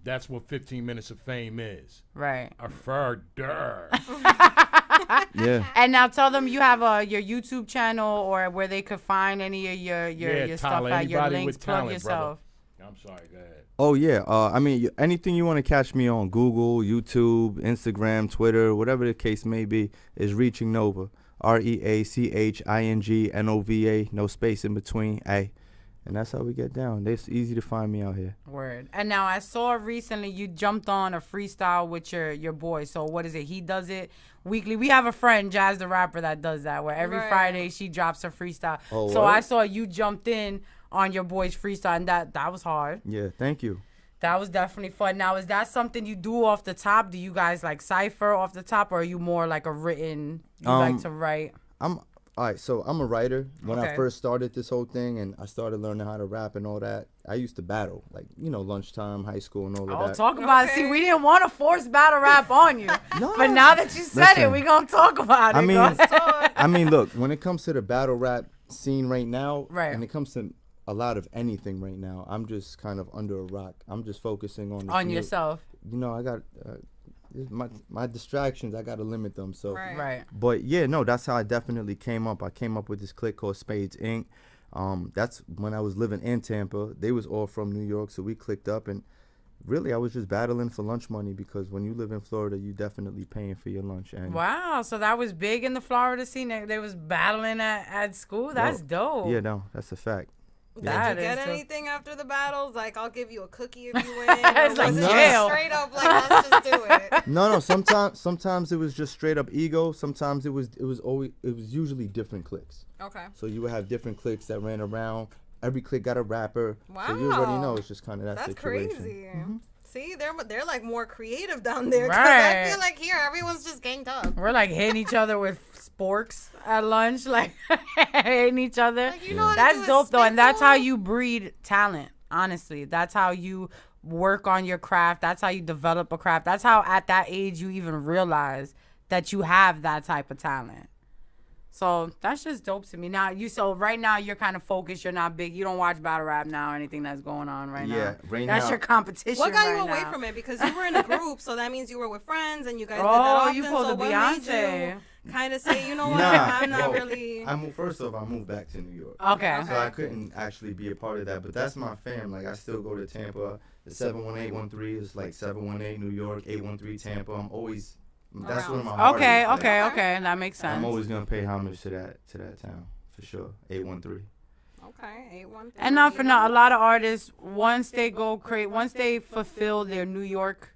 S4: that's what 15 Minutes of Fame is.
S1: Right.
S4: A further.
S9: Yeah.
S1: And now tell them you have your YouTube channel or where they could find any of your stuff at your links. Plug yourself.
S4: I'm sorry, go ahead.
S9: Oh, yeah. Anything you want to catch me on, Google, YouTube, Instagram, Twitter, whatever the case may be, is Reaching Nova. REACHINGNOVA, no space in between. And that's how we get down. It's easy to find me out here.
S1: Word. And now I saw recently you jumped on a freestyle with your boy. So what is it? He does it weekly. We have a friend, Jazz the Rapper, that does that, where every Friday she drops a freestyle.
S9: Oh,
S1: so
S9: what?
S1: I saw you jumped in on your boy's freestyle, and that was hard.
S9: Yeah, thank you.
S1: That was definitely fun. Now, is that something you do off the top? Do you guys like cipher off the top, or are you more like a written? You like to write?
S9: All right. So I'm a writer. When
S1: Okay.
S9: I first started this whole thing, and I started learning how to rap and all that, I used to battle, like lunchtime, high school, and all of that.
S1: Talk about it. See, we didn't want to force battle rap on you, but now that you said it, we gonna talk about it.
S9: I mean, look, when it comes to the battle rap scene right now,
S1: Right.
S9: and it comes to a lot of anything right now, I'm just kind of under a rock. I'm just focusing on
S1: yourself.
S9: I got my distractions. I got to limit them. So,
S1: Right.
S9: But yeah, no, that's how I definitely came up. I came up with this clique called Spades Inc. That's when I was living in Tampa. They was all from New York, so we clicked up, and really I was just battling for lunch money, because when you live in Florida, you definitely paying for your lunch. And
S1: Wow, so that was big in the Florida scene. They was battling at school. That's dope.
S9: Yeah, no, that's a fact.
S3: Did you get anything after the battles? Like, I'll give you a cookie if you win.
S1: It's like jail.
S3: Straight up, like, let's just do it.
S9: No. Sometimes it was just straight up ego. Sometimes it was usually different cliques.
S3: Okay.
S9: So you would have different cliques that ran around. Every clique got a rapper.
S3: Wow.
S9: So you already know it's just kind of that
S3: That's
S9: situation.
S3: crazy.
S9: Mm-hmm.
S3: See, they're like more creative down there. 'Cause
S1: Right.
S3: I feel like here everyone's just ganged up.
S1: We're like hitting each other with sporks at lunch, like hitting each other.
S3: Like, you know how to
S1: That's
S3: do a
S1: dope though, and that's how
S3: spitball?
S1: you breed talent. Honestly, that's how you work on your craft. That's how you develop a craft. That's how at that age you even realize that you have that type of talent. So that's just dope to me. Now right now you're kind of focused. You're not big. You don't watch battle rap now or anything that's going on right now.
S9: Yeah, right
S1: That's
S9: now.
S1: your competition.
S3: What got you
S1: right
S3: away
S1: now.
S3: from it? Because you were in a group, so that means you were with friends and you guys did that
S1: Oh,
S3: often.
S1: you pulled
S3: so
S1: a
S3: what
S1: Beyonce.
S3: made you kind of say, you know what,
S9: Nah,
S3: I'm not
S9: well,
S3: really.
S9: First off, I moved back to New York.
S1: Okay.
S9: So I couldn't actually be a part of that, but that's my fam. Like, I still go to Tampa. The 71813 is like 718 New York, 813 Tampa. I'm always, that's where my heart
S1: Okay,
S9: is. Like,
S1: okay. That makes sense.
S9: I'm always gonna pay homage to that town for sure. 813.
S3: Okay, 813.
S1: And not for now, a lot of artists, once they fulfill their New York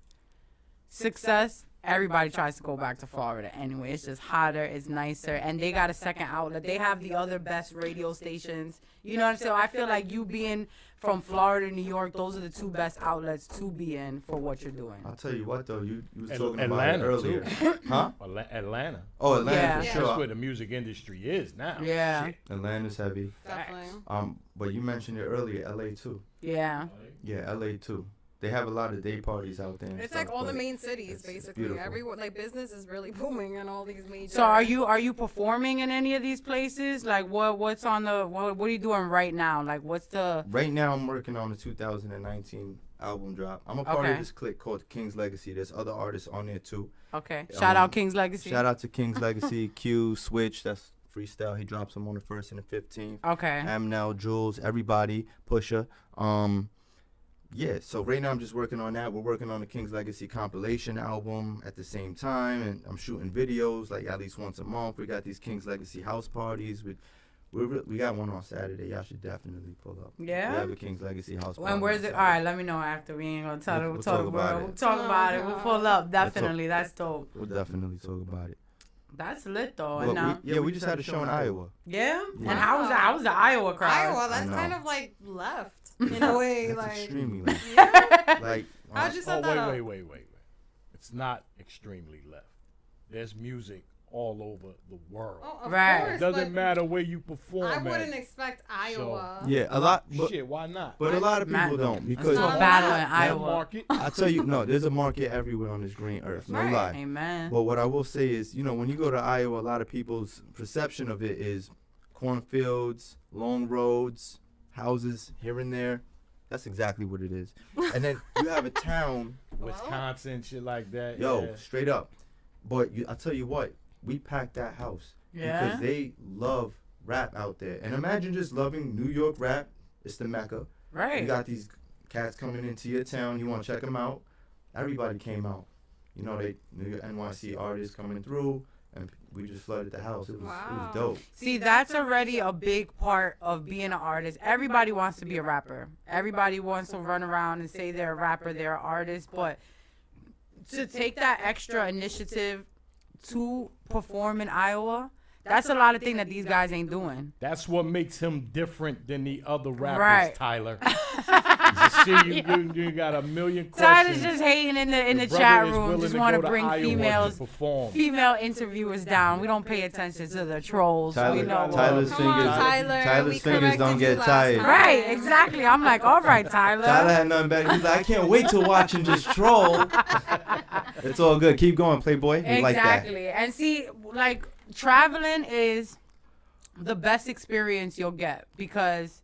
S1: success, everybody tries to go back to Florida anyway. It's just hotter, it's nicer, and they got a second outlet. They have the other best radio stations. You know what I'm saying? I feel like you being from Florida to New York, those are the two best outlets to be in for what you're doing.
S9: I'll tell you what though, you was
S4: At-
S9: talking
S4: Atlanta,
S9: about it earlier.
S4: too.
S9: Huh?
S4: Atlanta.
S9: Oh, Atlanta
S1: Yeah.
S9: for
S1: Yeah.
S9: sure.
S4: That's where the music industry is now.
S1: Yeah.
S4: Shit.
S9: Atlanta's heavy.
S3: Definitely.
S9: But you mentioned it earlier, LA too.
S1: Yeah.
S9: Yeah, LA too. they have a lot of day parties out there.
S3: It's like all the main cities,
S9: it's
S3: basically.
S9: beautiful.
S3: Everyone, like, business is really booming in all these major.
S1: So are you performing in any of these places? Like what's on the what are you doing right now? Like what's the
S9: Right now, I'm working on the 2019 album drop. I'm a part
S1: Okay.
S9: of this clique called King's Legacy. There's other artists on there too.
S1: Okay. Shout out
S9: Um,
S1: King's Legacy.
S9: Shout out to King's Legacy, Q, Switch. That's freestyle. He drops them on the 1st and the 15th.
S1: Okay.
S9: Amnel, Jules, everybody, Pusha. Yeah, so right now I'm just working on that. We're working on the King's Legacy compilation album at the same time, and I'm shooting videos like at least once a month. We got these King's Legacy house parties. We got one on Saturday. Y'all should definitely pull up.
S1: Yeah?
S9: We have a King's Legacy house party.
S1: And where's
S9: on
S1: it? All
S9: Saturday.
S1: right, let me know after. We ain't gonna tell
S9: We'll
S1: we'll
S9: talk
S1: talk
S9: about it.
S1: We'll talk about it. We'll pull up.
S9: talk-
S1: Definitely. That's dope.
S9: We'll definitely talk about it.
S1: That's lit though.
S9: But
S1: And now,
S9: we just had a show in Iowa.
S1: yeah?
S9: Yeah.
S1: And how was the Iowa crowd?
S3: Iowa, that's
S9: know.
S3: kind of like left in a way.
S9: That's
S3: Like,
S9: extremely left.
S3: yeah.
S9: Like,
S3: I just set
S4: Oh,
S3: that up.
S4: wait. It's not extremely left. There's music all over the world.
S3: Oh, of
S1: Right.
S3: course,
S4: It doesn't
S3: but
S4: matter where you perform
S3: I
S4: at.
S3: wouldn't expect Iowa.
S9: yeah, a lot. But,
S4: Shit, why not?
S9: but a lot of
S1: Man,
S9: people don't
S1: Let's
S9: because
S1: do a
S3: Not
S1: battle in
S3: allowed.
S4: That
S1: Iowa.
S4: market.
S9: I tell you, no, there's a market everywhere on this green earth. No
S3: Right.
S9: lie.
S1: Amen.
S9: But what I will say is, when you go to Iowa, a lot of people's perception of it is cornfields, long roads, houses here and there. That's exactly what it is. And then you have a town,
S4: Wisconsin, shit like that.
S9: yo,
S4: yeah.
S9: straight up. But I tell you what, we packed that house
S1: Yeah?
S9: because they love rap out there. And imagine just loving New York rap. It's the Mecca. You
S1: Right.
S9: got these cats coming into your town. You want to check them out. Everybody came out. They New York NYC artists coming through, and we just flooded the house. It was
S3: Wow.
S9: dope.
S1: See, that's already a big part of being an artist. Everybody wants to be a rapper. Everybody wants to run around and say they're a rapper, they're an artist. But to take that extra initiative to perform in Iowa, that's a lot of things that these guys ain't doing.
S4: That's what makes him different than the other rappers,
S1: Right.
S4: Tyler. See, you got a million
S1: Tyler's
S4: questions.
S1: just hating in the
S4: Your brother
S1: chat
S4: is
S1: room.
S4: willing
S1: Just
S4: to
S1: want
S4: go
S1: to bring
S4: Iowa to perform.
S1: female interviewers down. We don't pay attention to the trolls. We know.
S9: Tyler's
S3: Come on,
S9: fingers,
S3: Tyler.
S9: Tyler's
S3: We
S9: fingers don't
S3: corrected
S9: get
S3: you last
S9: tired.
S3: time.
S1: Right, exactly. I'm like, all right, Tyler.
S9: Tyler had nothing better. He's like, I can't wait to watch and just troll. It's all good. Keep going, Playboy. We like that.
S1: Exactly. And see, like, traveling is the best experience you'll get because,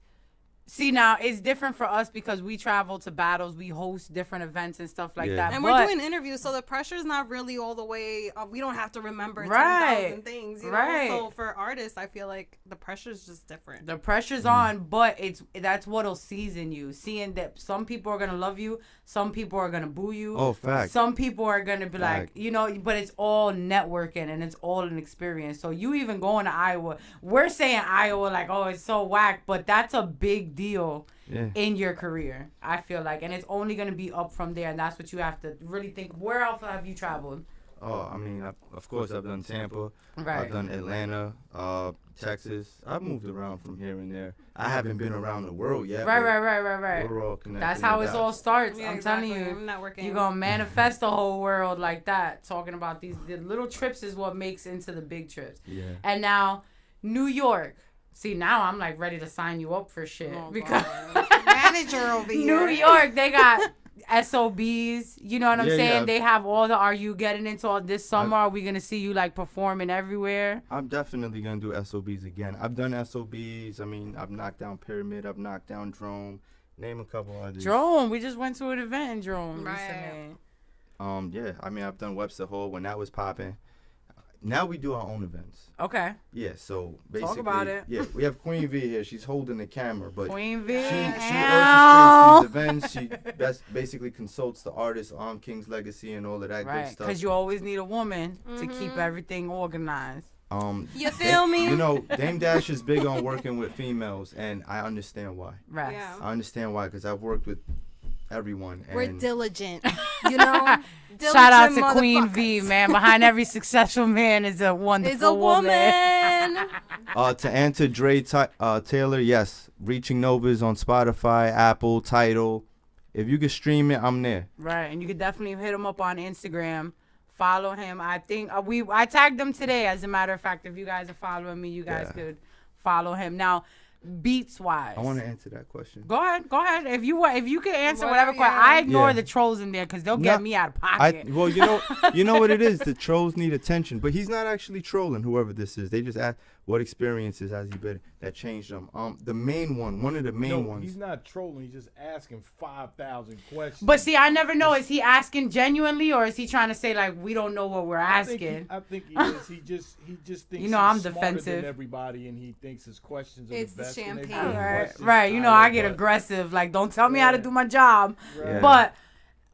S1: see, now it's different for us because we travel to battles, we host different events and stuff like
S9: Yeah.
S1: that.
S3: And
S1: but
S3: we're doing interviews, so the pressure's not really all the way. We don't have to remember
S1: Right.
S3: 10,000 things, you
S1: Right.
S3: know. So for artists, I feel like the pressure's just different.
S1: the pressure's on, but that's what'll season you. Seeing that some people are gonna love you, some people are gonna boo you.
S9: Oh, fact.
S1: Some people are gonna be
S9: Fact.
S1: like, but it's all networking and it's all an experience. So you even going to Iowa, we're saying Iowa like, oh, it's so whack, but that's a big deal.
S9: Yeah.
S1: In your career, I feel like, and it's only gonna be up from there, and that's what you have to really think. Where else have you traveled?
S9: Oh, I mean, of course, I've done Tampa.
S1: Right.
S9: I've done Atlanta, Texas. I've moved around from here and there. I haven't been around the world yet.
S1: Right.
S9: but We're all connected.
S1: That's how
S9: with
S1: it
S9: that.
S1: all starts.
S3: Yeah,
S1: I'm
S3: exactly.
S1: telling you,
S3: I'm networking.
S1: you're gonna manifest the whole world like that. Talking about the little trips is what makes into the big trips.
S9: Yeah.
S1: And now, New York. See, now I'm like ready to sign you up for shit because
S3: Manager over here.
S1: New York, they got SOBs. You know what I'm
S9: Yeah,
S1: saying?
S9: yeah.
S1: They have all the. Are you getting into all this summer? Are we gonna see you like performing everywhere?
S9: I'm definitely gonna do SOBs again. I've done SOBs. I mean, I've knocked down Pyramid. I've knocked down Drone. Name a couple others.
S1: Drone. We just went to an event in Drone
S3: Right.
S1: recently.
S9: Yeah. I mean, I've done Webster Hall when that was popping. Now we do our own events.
S1: Okay.
S9: Yeah. So basically,
S1: about it.
S9: Yeah, we have Queen V here. She's holding the camera, but
S1: Queen V.
S9: She
S1: Ow.
S9: orchestrates these events. She basically consults the artists on King's Legacy and all of that
S1: Right,
S9: good stuff.
S1: because you always need a woman to keep everything organized.
S3: You feel me?
S9: Dame Dash is big on working with females, and I understand why.
S1: Right.
S3: Yeah.
S9: I understand why, because I've worked with everyone. And
S3: We're diligent, you know.
S1: Shout out to
S3: Diligent
S1: Queen V,
S3: motherfuckers.
S1: man. Behind every successful man is a wonderful
S3: Is a woman.
S9: to answer Dre Taylor, yes, Reaching Novas on Spotify, Apple, Tidal. If you can stream it, I'm there.
S1: Right, and you could definitely hit him up on Instagram. Follow him. I think I tagged him today. As a matter of fact, if you guys are following me, you guys
S9: Yeah.
S1: could follow him. Now, beats wise?
S9: I want to answer that question.
S1: Go ahead. If you can answer
S3: Well,
S1: whatever question,
S3: yeah.
S1: I ignore
S9: Yeah.
S1: the trolls in there because they'll get me out of pocket.
S9: Well, you know what it is. The trolls need attention, but he's not actually trolling. Whoever this is, they just ask what experiences has he been that changed them. The main one of the main ones.
S4: He's not trolling. He's just asking 5,000 questions.
S1: But see, I never know. Is he asking genuinely, or is he trying to say like we don't know what we're asking?
S4: I think he is. He just thinks
S1: You know, I'm
S4: he's smarter
S1: defensive.
S4: than everybody, and he thinks his questions are
S3: It's
S4: the
S3: the
S4: best. and they
S3: champagne.
S4: good questions,
S1: Right. You know, I get
S4: but-
S1: aggressive. Like, don't tell me how to do my job.
S9: Yeah.
S1: But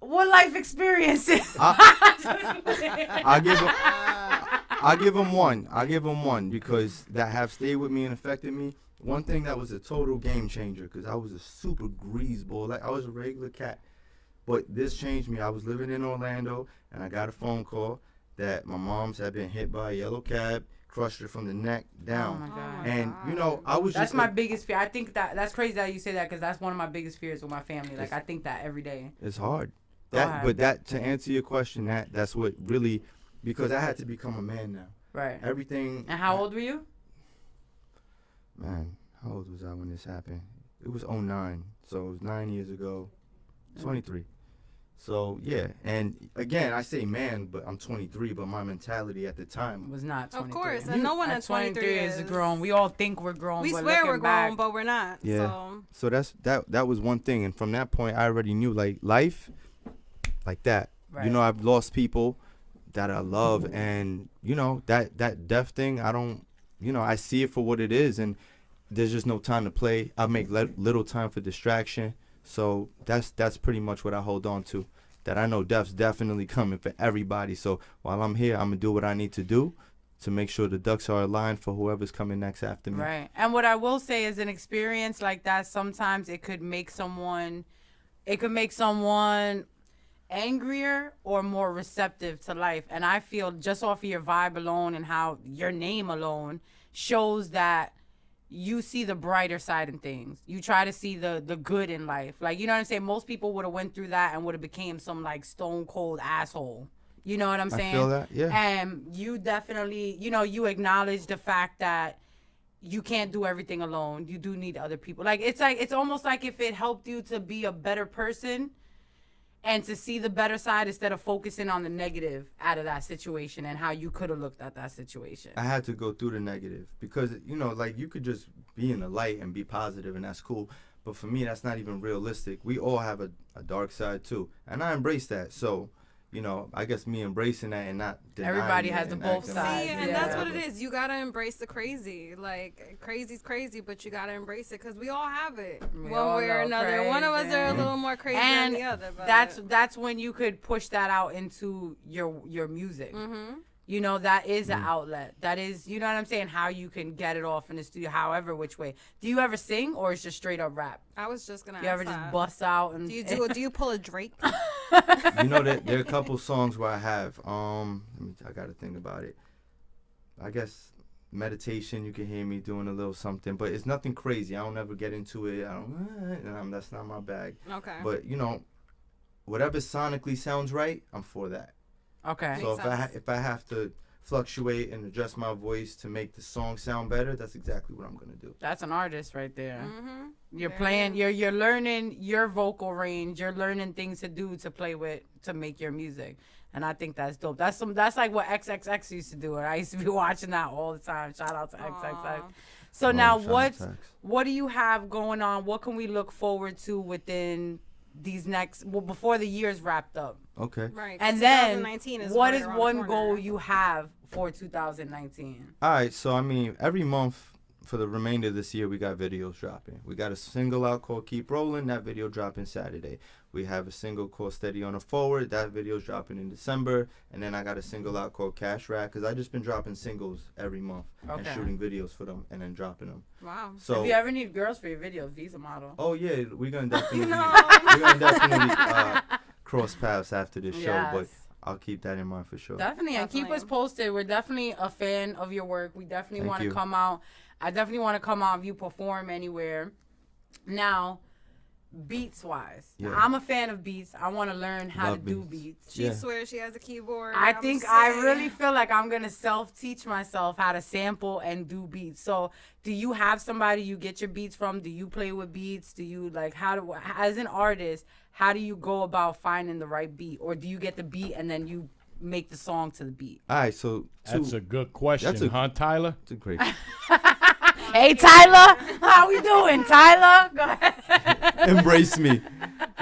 S1: what life experiences?
S9: I give him one. I give him one because that have stayed with me and affected me. One thing that was a total game changer because I was a super greaseball. Like I was a regular cat, but this changed me. I was living in Orlando and I got a phone call that my mom's had been hit by a yellow cab, crushed her from the neck down.
S1: Oh my God.
S9: And you know, I was
S1: That's
S9: just
S1: my
S9: like,
S1: biggest fear. I think that's crazy that you say that because that's one of my biggest fears with my family. Like I think that every day.
S9: it's hard.
S1: ahead.
S9: But that to answer your question, that's what really because I had to become a man now.
S1: Right.
S9: Everything.
S1: And how old were you?
S9: Man, how old was I when this happened? It was 09, so it was 9 years ago. 23. So, yeah. And, again, I say man, but I'm 23, but my mentality at the time
S1: Was not 23.
S3: Of course, and no one at 23
S1: is grown. We all think we're grown.
S3: We
S1: but
S3: swear
S1: looking
S3: we're
S1: back,
S3: grown, but we're not.
S9: Yeah.
S3: So
S9: So that was one thing. And from that point, I already knew, like, life, like that.
S1: Right.
S9: You know, I've lost people that I love. And, you know, that death thing, I don't, you know, I see it for what it is. And there's just no time to play. I make little time for distraction. So that's pretty much what I hold on to. That I know death's definitely coming for everybody. So while I'm here, I'm going to do what I need to do to make sure the ducks are aligned for whoever's coming next after me.
S1: Right. And what I will say is an experience like that, sometimes it could make someone angrier or more receptive to life. And I feel just off of your vibe alone and how your name alone shows that you see the brighter side in things. You try to see the good in life. Like, you know what I'm saying? Most people would have went through that and would have became some like stone cold asshole. You know what I'm saying?
S9: I feel that, yeah.
S1: And you definitely, you know, you acknowledge the fact that you can't do everything alone. You do need other people. Like, it's almost like if it helped you to be a better person and to see the better side instead of focusing on the negative out of that situation and how you could have looked at that situation.
S9: I had to go through the negative because, you know, like you could just be in the light and be positive and that's cool. But for me, that's not even realistic. We all have a dark side too. And I embrace that. So, you know, I guess me embracing that and not denying
S1: Everybody
S9: it
S1: has the
S9: and
S1: both
S9: acting
S1: sides.
S3: See,
S9: like
S3: and
S1: Yeah.
S3: that's what it is. You gotta embrace the crazy. Like crazy's crazy, but you gotta embrace it because we all have it
S1: We
S3: one
S1: all
S3: way or
S1: know
S3: another. One of us
S1: crazy.
S3: are a little more crazy
S1: And
S3: than the other. But
S1: that's when you could push that out into your music.
S3: Mm-hmm.
S1: You know, that is an outlet. That is, you know what I'm saying, how you can get it off in the studio, however which way. Do you ever sing or it's just straight up rap?
S3: I was just gonna.
S1: You ever
S3: ask
S1: just
S3: that.
S1: bust out and
S3: Do you pull a Drake?
S9: You know, there are a couple songs where I have. I got to think about it. I guess meditation, you can hear me doing a little something, but it's nothing crazy. I don't ever get into it. That's not my bag.
S3: Okay.
S9: But, you know, whatever sonically sounds right, I'm for that.
S1: Okay.
S9: So
S3: Makes
S9: if I have to fluctuate and adjust my voice to make the song sound better, that's exactly what I'm gonna do.
S1: That's an artist right there.
S3: Mm-hmm.
S1: You're
S3: There
S1: playing,
S3: it is.
S1: you're learning your vocal range. You're learning things to do to play with to make your music, and I think that's dope. That's like what XXX used to do, and I used to be watching that all the time. Shout out to XXX.
S3: Aw.
S1: So
S9: Oh,
S1: now,
S9: shout out to X.
S1: what do you have going on? What can we look forward to within these before the year's wrapped up?
S9: Okay.
S3: Right.
S1: And
S3: 'cause
S1: then,
S3: 2019 is
S1: what
S3: right
S1: is
S3: around the
S1: one
S3: corner.
S1: goal you have for 2019?
S9: All right. So I mean, every month for the remainder of this year, we got videos dropping. We got a single out called "Keep Rolling." That video dropping Saturday. We have a single called "Steady on the Forward." That video's dropping in December. And then I got a single out called "Cash Rack" because I just been dropping singles every month and
S1: Okay.
S9: shooting videos for them and then dropping them.
S3: Wow.
S9: So.
S1: If you ever need girls for your videos, Visa model.
S9: Oh yeah, we're gonna definitely
S3: No.
S9: we're gonna definitely cross paths after this show, but
S1: Yes.
S9: I'll keep that in mind for sure.
S1: Definitely, and keep
S3: Definitely.
S1: us posted. We're definitely a fan of your work. We definitely
S9: Thank
S1: want to
S9: you.
S1: come out. I definitely want to come out if you perform anywhere. Now, beats wise.
S9: Yeah.
S1: I'm a fan of beats. I want to learn how
S9: Love
S1: to do
S9: beats.
S1: beats.
S3: She swears she has a keyboard.
S1: I
S3: I'm
S1: think I
S3: saying.
S1: really feel like I'm going to self-teach myself how to sample and do beats. So do you have somebody you get your beats from? Do you play with beats? Do you like as an artist, how do you go about finding the right beat? Or do you get the beat and then you make the song to the beat?
S9: All right, so
S4: That's a good question, huh, Tyler?
S9: It's a great.
S1: Hey, Tyler, how we doing, Tyler? Go ahead.
S9: Embrace me.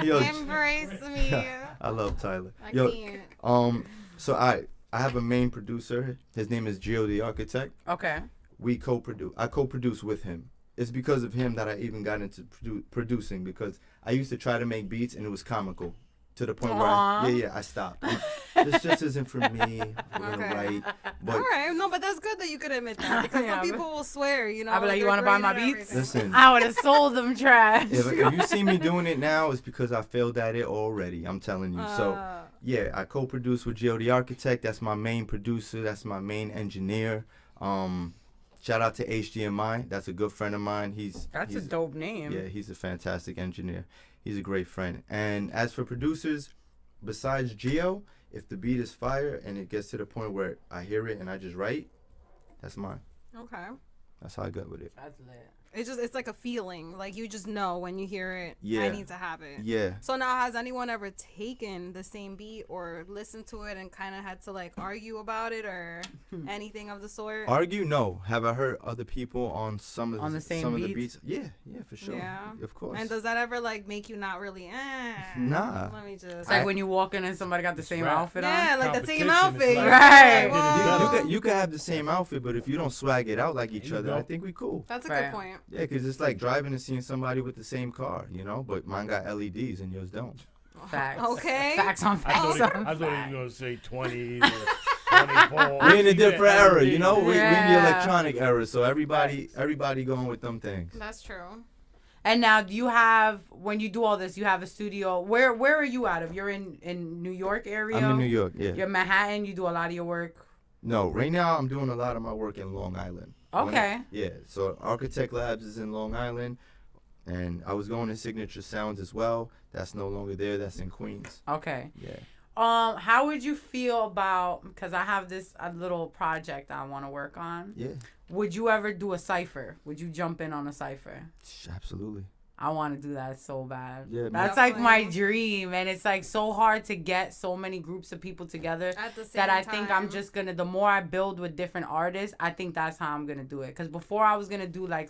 S9: Yo,
S3: Embrace me.
S9: I love Tyler.
S3: I
S9: Yo,
S3: can't.
S9: so I have a main producer. His name is Gio the Architect.
S1: Okay.
S9: We co-produce. I co-produce with him. It's because of him that I even got into producing, because I used to try to make beats and it was comical to the point where I stopped. This just isn't for me. We're gonna write. But
S3: All right, no, but that's good that you could admit that, because
S1: Yeah,
S3: some people will swear, you know.
S1: I'll be like, you want to buy my beats?
S9: listen,
S1: I would have sold them trash.
S9: if you see me doing it now, it's because I failed at it already. I'm telling you. So yeah, I co-produce with Gio the Architect. That's my main producer. That's my main engineer. Shout out to HDMI. That's a good friend of mine.
S1: That's a dope name.
S9: Yeah, he's a fantastic engineer. He's a great friend. And as for producers, besides Gio, if the beat is fire and it gets to the point where I hear it and I just write, that's mine.
S3: Okay.
S9: That's how I got with it.
S1: That's lit.
S3: It's like a feeling, like you just know when you hear it.
S9: Yeah.
S3: I need to have it.
S9: Yeah.
S3: So now, has anyone ever taken the same beat or listened to it and kind of had to like argue about it or anything of the sort?
S9: Argue? No. Have I heard other people on some of
S1: On the same
S9: some of the
S1: beats?
S9: beats? Yeah, for sure.
S3: Yeah.
S9: Of course.
S3: And does that ever like make you not really?
S9: Nah.
S3: Let me just.
S1: It's like when you walk in and somebody got the same outfit on.
S3: Yeah, like the same
S4: Competition is
S3: outfit.
S4: like-
S1: Right.
S3: Whoa.
S9: you could have the same outfit, but if you don't swag it out like each
S4: There you
S9: other,
S4: go.
S9: I think we cool.
S3: That's a
S1: Right.
S3: good point.
S9: Yeah, because it's like driving and seeing somebody with the same car, you know? But mine got LEDs and yours don't.
S1: Facts.
S3: Okay.
S1: Facts on
S4: I
S1: facts.
S4: thought
S1: on
S4: he was
S1: facts.
S4: going to say 20 or 24.
S9: We're in a different era, you know? We're in the
S1: Yeah.
S9: electronic era, so everybody going with them things.
S3: That's true.
S1: And now, do you have, when you do all this, you have a studio? Where are you out of? You're in New York area?
S9: I'm in New York, yeah.
S1: You're in Manhattan. You do a lot of your work.
S9: No, right now I'm doing a lot of my work in Long Island.
S1: Okay.
S9: Yeah, so Architect Labs is in Long Island, and I was going to Signature Sounds as well. That's no longer there. That's in Queens.
S1: Okay.
S9: Yeah.
S1: How would you feel about, because I have a little project I want to work on.
S9: Yeah,
S1: Would you ever do a cipher? Would you jump in on a cipher?
S9: absolutely.
S1: I want to do that so bad.
S9: Yeah,
S1: That's like my dream, and it's like so hard to get so many groups of people together
S3: At the same
S1: that I think I'm
S3: time.
S1: just gonna. The more I build with different artists, I think that's how I'm gonna do it. Because before I was gonna do like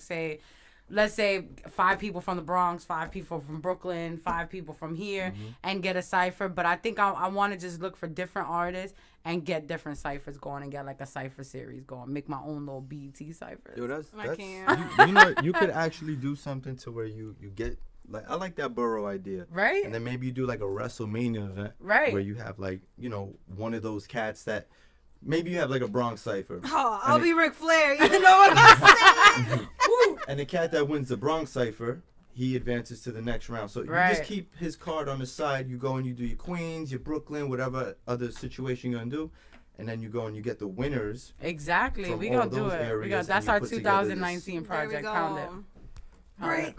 S1: let's say 5 people from the Bronx, 5 people from Brooklyn, 5 people from here, and get a cipher. But I think I want to just look for different artists and get different ciphers going and get like a cipher series going. Make my own little BT ciphers.
S9: Yo, that's
S3: I
S9: that's
S3: can't.
S9: you know, you could actually do something to where you get like, I like that borough idea.
S1: Right?
S9: And then maybe you do like a WrestleMania event,
S1: Right.
S9: where you have like, you know, one of those cats that maybe you have like a Bronx cipher.
S3: Oh, I'll
S9: And
S3: be Ric Flair. You know what I'm saying? Woo.
S9: And the cat that wins the Bronx cipher, he advances to the next round. So you
S1: Right.
S9: just keep his card on the side. You go and you do your Queens, your Brooklyn, whatever other situation you're gonna do, and then you go and you get the winners.
S1: Exactly.
S9: From
S1: We
S9: all
S1: gonna do
S9: those
S1: it.
S9: areas,
S1: That's
S9: and you
S1: our
S9: put together this-
S1: 2019
S3: There we
S1: project.
S3: go.
S1: Pound it.
S3: Right.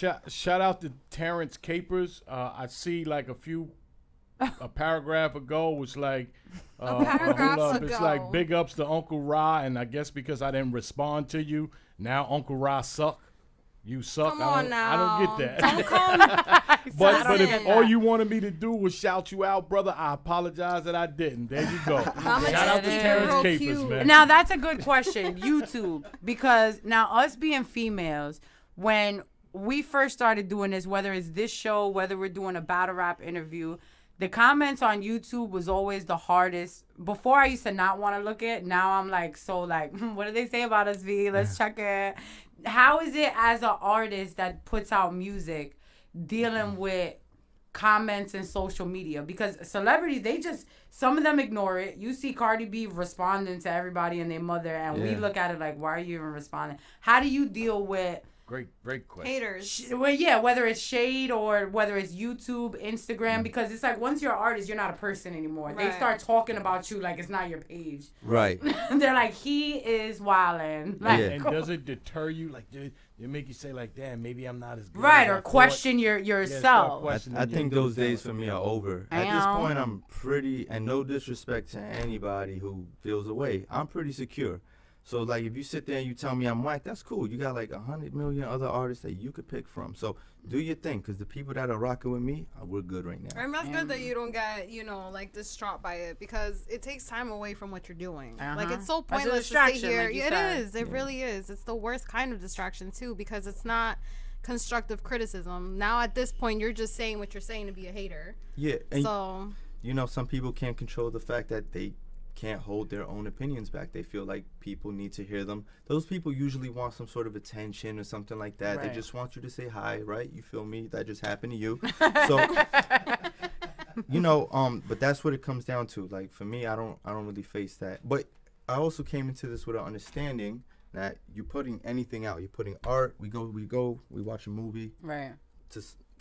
S4: Yo, shout out to Terrence Capers. I see like a paragraph ago was like,
S3: paragraph
S4: hold up. It's
S3: ago.
S4: like big ups to Uncle Ra, and I guess because I didn't respond to you, now Uncle Ra suck. You suck.
S3: Come
S4: I
S3: on
S4: don't
S3: now.
S4: get that.
S3: Don't come.
S4: But if
S3: Listen.
S4: all you wanted me to do was shout you out, brother, I apologize that I didn't. There you go.
S3: I'ma
S4: Shout out to
S3: just
S4: Terrence
S3: real
S4: Capers,
S3: cute.
S4: man.
S1: Now that's a good question, YouTube, because now us being females, when we first started doing this, whether it's this show, whether we're doing a battle rap interview, the comments on YouTube was always the hardest. Before I used to not want to look at, now I'm like, so like, what do they say about us, V? Let's check it. How is it as an artist that puts out music dealing with comments and social media? Because celebrities, some of them ignore it. You see Cardi B responding to everybody and their mother, and we
S9: Yeah.
S1: look at it like, why are you even responding? How do you deal with
S4: Great question.
S3: Haters.
S1: Well, yeah, whether it's shade or whether it's YouTube, Instagram, because it's like once you're an artist, you're not a person anymore. They
S3: Right.
S1: start talking about you like it's not your page.
S9: Right.
S1: They're like, he is wildin'. Like,
S9: Yeah.
S4: And does it deter you? Like, did it make you say like, damn, maybe I'm not as good
S1: right,
S4: as I
S1: or
S4: thought?
S1: question
S4: Yeah,
S1: yourself.
S4: start questioning
S9: I think
S4: your-
S9: those days for me are over. At this
S1: Ow.
S9: point, I'm pretty, and no disrespect to anybody who feels away, I'm pretty secure. So, like, if you sit there and you tell me I'm whack, that's cool. You got like 100 million other artists that you could pick from. So, do your thing, because the people that are rocking with me, we're good right now.
S3: And that's good that you don't get, like, distraught by it, because it takes time away from what you're doing. Like, it's so
S1: That's a
S3: pointless to sit
S1: distraction,
S3: here.
S1: like you
S3: It
S1: said.
S3: is. It really is. It's the worst kind of distraction, too, because it's not constructive criticism. Now, at this point, you're just saying what you're saying to be a hater.
S9: Yeah, and
S3: So,
S9: some people can't control the fact that they can't hold their own opinions back. They feel like people need to hear them. Those people usually want some sort of attention or something like that. They
S1: Right.
S9: just want you to say hi, right? You feel me? That just happened to you. So, but that's what it comes down to. Like, for me, I don't really face that. But I also came into this with an understanding that you're putting anything out. You're putting art. We watch a movie.
S1: Right.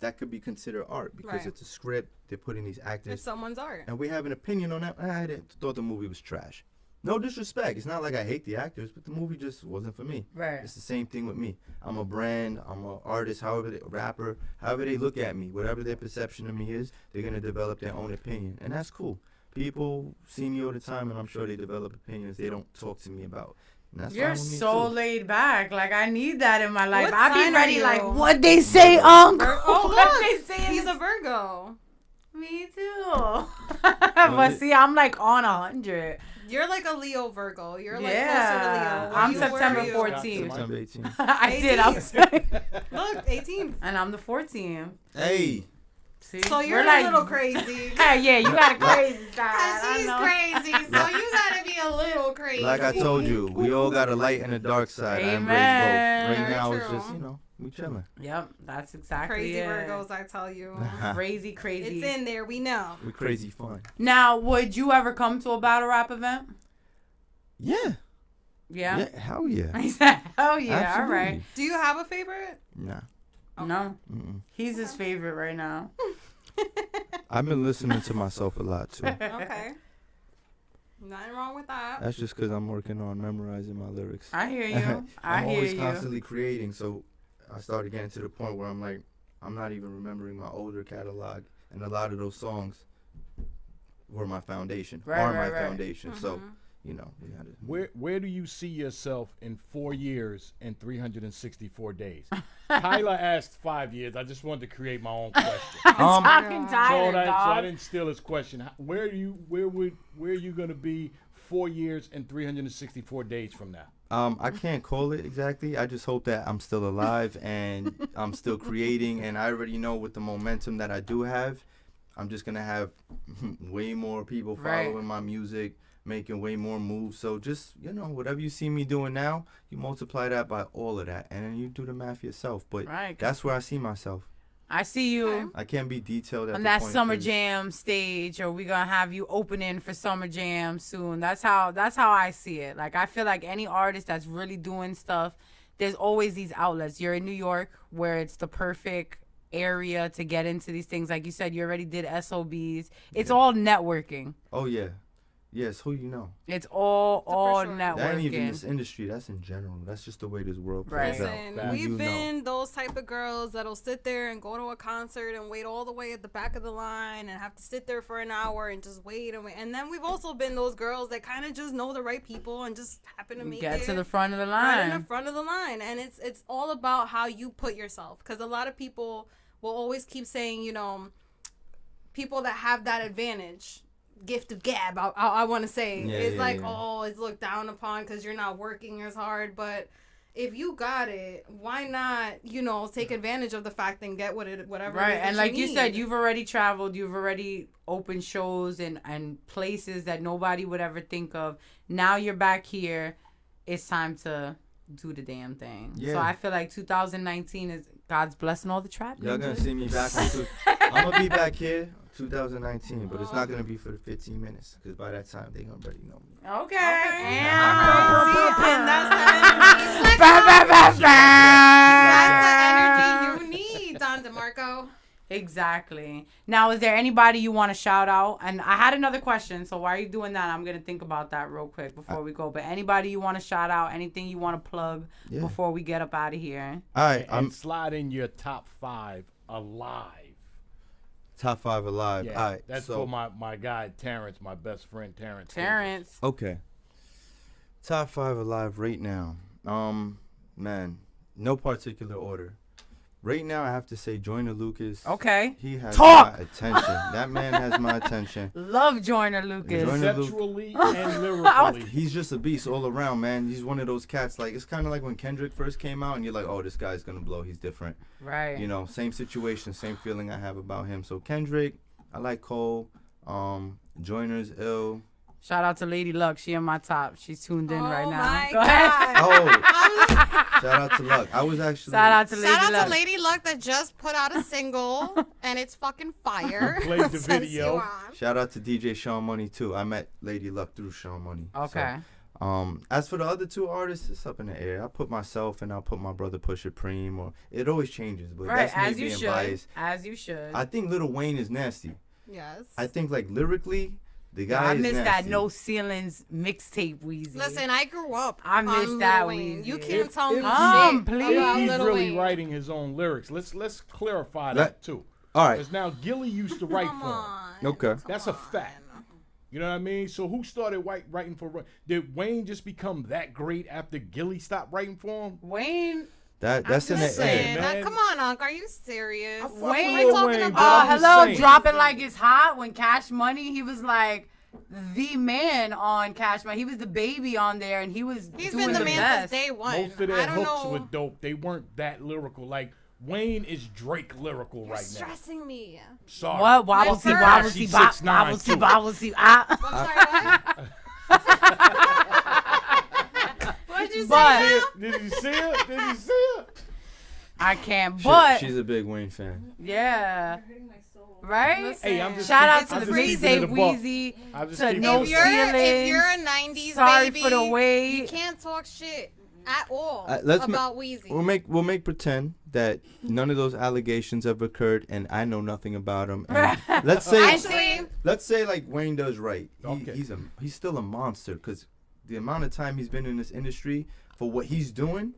S9: That could be considered art because
S3: Right.
S9: it's a script. They're putting these
S3: it's
S9: actors.
S3: someone's art.
S9: And we have an opinion on that. I thought the movie was trash. No disrespect. It's not like I hate the actors, but the movie just wasn't for me.
S1: Right.
S9: It's the same thing with me. I'm a brand. I'm an artist. Rapper. However they look at me, whatever their perception of me is, they're gonna develop their own opinion, and that's cool. People see me all the time, and I'm sure they develop opinions they don't talk to me about. And that's
S1: You're
S9: fine with me,
S1: so
S9: too.
S1: laid back. Like, I need that in my life.
S3: What
S1: I be
S3: sign are
S1: ready,
S3: you?
S1: like, what they say, Unc?
S3: Oh,
S1: What they
S3: look.
S1: say in
S3: He's
S1: the-
S3: a Virgo.
S1: Me too. But see, I'm like on 100.
S3: You're like a Leo Virgo. You're like
S1: Yeah.
S3: closer to Leo. What
S1: I'm
S3: are you- where
S1: September
S3: are you?
S1: 14th.
S9: September 18th.
S1: I did. I was like,
S3: Look, 18.
S1: and I'm the 14th.
S9: Hey.
S1: See?
S3: So you're
S1: We're
S3: a
S1: like,
S3: little crazy.
S1: Hey, yeah, you got a crazy side.
S3: Cause
S1: I
S3: she's
S1: know.
S3: crazy, so you gotta be a little crazy.
S9: Like I told you, we all got a light and a dark side. I embrace both.
S1: Amen.
S9: Right
S3: Very
S9: now, it's
S3: true.
S9: just, we chilling.
S1: Yep, that's exactly
S3: Crazy
S1: it.
S3: Virgos, I tell you.
S1: Crazy, crazy.
S3: It's in there, we know.
S9: We crazy fun.
S1: Now, would you ever come to a battle rap event?
S9: Yeah.
S1: Yeah.
S9: Yeah. Hell yeah.
S1: He said, hell yeah,
S9: Absolutely.
S1: all right.
S3: Do you have a favorite?
S9: Nah.
S1: No,
S9: Mm-mm.
S1: he's his favorite right now.
S9: I've been listening to myself a lot too.
S3: Okay. Nothing wrong with that.
S9: That's just because I'm working on memorizing my lyrics.
S1: I hear you. I
S9: I'm
S1: hear
S9: always
S1: you.
S9: constantly creating, so I started getting to the point where I'm like, I'm not even remembering my older catalog, and a lot of those songs were my foundation,
S1: Right,
S9: are
S1: right,
S9: my
S1: right.
S9: foundation. So,
S3: Mm-hmm.
S9: we had to.
S4: Where do you see yourself in 4 years and 364 days? Tyler asked 5 years. I just wanted to create my own question.
S1: Talking
S4: So
S1: tired,
S4: I
S1: dog.
S4: didn't steal his question. Where are you gonna be 4 years and 364 days from now?
S9: I can't call it exactly. I just hope that I'm still alive and I'm still creating. And I already know with the momentum that I do have, I'm just gonna have way more people following
S1: Right.
S9: my music, making way more moves. So just whatever you see me doing now, you multiply that by all of that, and then you do the math yourself. But
S1: Right.
S9: that's where I see myself.
S1: I see you
S9: I can't be detailed at
S1: on
S9: the
S1: that
S9: point
S1: Summer
S9: 'cause-
S1: Jam stage, or we gonna have you opening for Summer Jam soon. That's how I see it. Like, I feel like any artist that's really doing stuff, there's always these outlets. You're in New York, where it's the perfect area to get into these things. Like you said, you already did SOBs. It's all networking.
S9: Oh yeah, yes. Who you know?
S1: It's all
S3: sure.
S9: That ain't even
S1: networking.
S9: this industry. That's in general. That's just the way this world
S1: Right.
S9: plays out.
S3: Listen,
S9: Who
S3: we've
S9: you know.
S3: been those type of girls that'll sit there and go to a concert and wait all the way at the back of the line and have to sit there for an hour and just wait and wait. And then we've also been those girls that kind of just know the right people and just happen to make
S1: Get
S3: it
S1: to the front of the
S3: right in
S1: line.
S3: the front of the line. And it's all about how you put yourself, because a lot of people will always keep saying, people that have that advantage, gift of gab, I want to say,
S9: Yeah,
S3: it's
S9: yeah,
S3: like,
S9: yeah.
S3: oh, it's looked down upon because you're not working as hard. But if you got it, why not, take advantage of the fact and get whatever it
S1: Right,
S3: is
S1: and
S3: that
S1: like you said,
S3: need.
S1: you've already traveled, you've already opened shows and places that nobody would ever think of. Now you're back here. It's time to do the damn thing. So
S9: Yeah.
S1: I feel like 2019 is God's blessing all the trap.
S9: Y'all gonna
S1: ninjas.
S9: see me back. I'm gonna be back here 2019, but it's not gonna be for the 15 minutes because by that time they gonna already know me.
S1: Okay.
S3: See, and that's
S1: Ba, ba, ba, ba.
S3: DeMarco.
S1: Exactly. Now, is there anybody you want to shout out? And I had another question, so while you're doing that, I'm going to think about that real quick before we go. But anybody you want to shout out, anything you want to plug before we get up out of here?
S9: All right,
S4: I'm sliding your top 5 alive.
S9: Top 5 alive.
S4: Yeah,
S9: all right,
S4: that's
S9: so,
S4: for my guy Terrence, my best friend Terrence.
S9: Okay. Top 5 alive right now. Man, no particular order. Right now, I have to say Joyner Lucas.
S1: Okay.
S9: He has
S1: my
S9: attention. That man has my attention.
S1: Love Joyner Lucas.
S4: Conceptually and lyrically.
S9: He's just a beast all around, man. He's one of those cats, like, it's kind of like when Kendrick first came out, and you're like, oh, this guy's going to blow. He's different.
S1: Right.
S9: You know, same situation, same feeling I have about him. So Kendrick, I like Cole. Joyner's ill.
S1: Shout out to Lady Luck. She in my top. She's tuned in right now.
S3: My
S1: Go ahead.
S9: Shout out to Luck. I was actually.
S1: Shout out to Lady
S3: Shout out
S1: Luck.
S3: to Lady Luck that just put out a single, and it's fucking fire.
S4: Played the video.
S9: Shout out to DJ Sean Money too. I met Lady Luck through Sean Money.
S1: Okay.
S9: So, as for the other 2 artists, it's up in the air. I put myself and I'll put my brother Pusha Preem, or it always changes. But
S1: Right,
S9: that's me
S1: as you
S9: being
S1: should.
S9: biased.
S1: As you should.
S9: I think Lil Wayne is nasty.
S3: Yes.
S9: I think like lyrically, the guy
S1: I
S9: is
S1: missed
S9: nasty.
S1: that No Ceilings mixtape, Weezy.
S3: Listen, I grew up.
S1: I missed
S3: on
S1: that,
S3: Lil Wayne.
S1: Weezy.
S3: You can't tell me shit
S1: please.
S3: about
S4: He's
S3: Lil
S4: really
S3: Wayne.
S4: writing his own lyrics. Let's clarify that too.
S9: All right.
S4: Because now Gilly used to write for him.
S9: Okay.
S4: That's a fact. You know what I mean? So who started writing for? Did Wayne just become that great after Gilly stopped writing for him?
S1: Wayne.
S9: That's in the air.
S4: man.
S3: Come on, Unc. Are you serious?
S4: fuck
S1: Wayne.
S4: with Lil
S3: talking
S4: Wayne,
S3: about-
S4: but I'm just
S1: Hello,
S4: saying.
S1: Drop It Like It's Hot. When Cash Money, he was like the man on Cash Money. He was the baby on there, and he was
S3: He's
S1: doing
S3: been the
S1: the
S3: man
S1: best.
S3: since day one.
S4: Most of
S3: I
S4: their
S3: don't
S4: hooks
S3: know.
S4: were dope. They weren't that lyrical. Like Wayne is Drake lyrical
S3: You're
S4: right
S3: stressing me.
S4: now. Sorry.
S1: What? Wobble see,
S3: first.
S1: wobble see,
S4: She's
S1: bop,
S4: 6'9"
S1: wobble see,
S4: too.
S1: wobble see. Ah.
S3: I'm sorry, what? What'd you say?
S1: But
S4: Did you see it? Did you see it?
S1: I can't. But
S9: She's a big Wayne fan.
S1: yeah. Right?
S3: Listen.
S4: Hey, I'm just
S1: Shout out
S4: keeping-
S1: to
S4: I'm
S1: the
S4: just keeping it
S1: mixtape
S4: a buck.
S1: Weezy,
S4: I'm just
S1: to
S4: keeping
S1: No
S4: it
S3: If
S4: a
S3: you're,
S4: buck.
S3: if you're
S1: Ceilings.
S3: a 90s
S1: Sorry
S3: baby,
S1: for the wait.
S3: you can't talk shit at all
S9: Let's
S3: about Weezy.
S9: We'll make pretend that none of those allegations have occurred, and I know nothing about them. And let's say like Wayne does right.
S4: Okay.
S9: He's still a monster, because the amount of time he's been in this industry for what he's doing,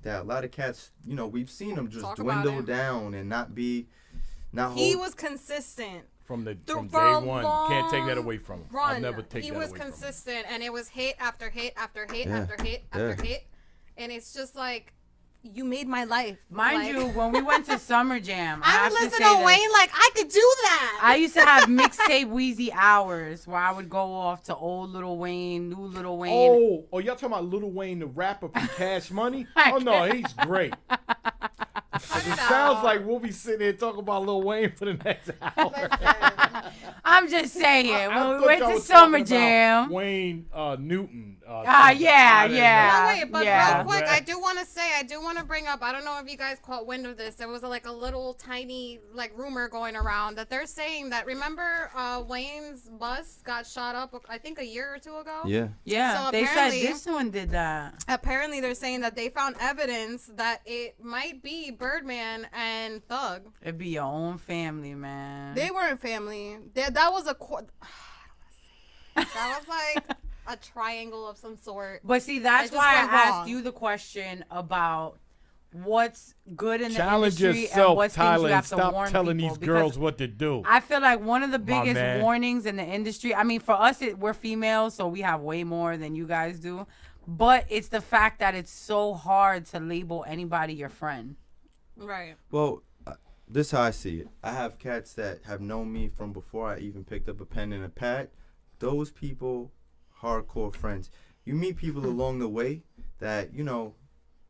S9: that a lot of cats, you know, we've seen him just
S3: Talk about
S9: dwindle
S3: him.
S9: down and not
S3: He
S9: hold.
S3: was consistent.
S4: From day
S3: for a
S4: one. Can't take that away from him. I'll
S3: Run.
S4: never take
S3: he
S4: that
S3: was
S4: away from him.
S3: consistent, and it was hit after hit after hit
S9: Yeah.
S3: after hit after hit, and it's just like, you made my life.
S1: Mind
S3: Like,
S1: you, when we went to Summer Jam,
S3: I
S1: have
S3: would
S1: to
S3: listen
S1: say
S3: to
S1: this.
S3: Wayne like I could do that.
S1: I used to have mixtape Weezy hours where I would go off to old Lil Wayne, new Lil Wayne.
S4: Oh, y'all talking about Lil Wayne, the rapper from Cash Money?
S1: I
S4: Oh no, he's great. It sounds like we'll be sitting here talking about Lil Wayne for the next hour.
S1: I'm just saying,
S4: I
S1: when we
S4: thought
S1: went
S4: y'all
S1: to
S4: was
S1: Summer
S4: talking about
S1: Jam.
S4: Wayne Newton.
S1: Yeah,
S4: I didn't
S1: yeah.
S3: No, wait, but
S1: Yeah.
S3: real quick, I do want to bring up, I don't know if you guys caught wind of this. There was like a little tiny like rumor going around that they're saying that, remember Wayne's bus got shot up, I think a year or two ago?
S9: Yeah.
S1: Yeah,
S3: So
S1: they said
S3: apparently-
S1: this one did that.
S3: Apparently they're saying that they found evidence that it might be Birdman and Thug.
S1: It'd be your own family, man.
S3: They weren't family. That was a that was like a triangle of some sort.
S1: But see, that's
S3: just
S1: why I
S3: went
S1: asked
S3: wrong.
S1: you the question about what's good in the
S4: Challenge
S1: industry and
S4: yourself,
S1: what's things
S4: Tyler,
S1: you
S4: and
S1: have to
S4: stop
S1: warn
S4: telling
S1: people.
S4: these
S1: Because
S4: girls what to do.
S1: I feel like one of the
S4: My
S1: biggest
S4: man.
S1: warnings in the industry, I mean, for us, we're females, so we have way more than you guys do. But it's the fact that it's so hard to label anybody your friend.
S3: Right.
S9: Well, this is how I see it. I have cats that have known me from before I even picked up a pen and a pad. Those people, hardcore friends. You meet people along the way that, you know,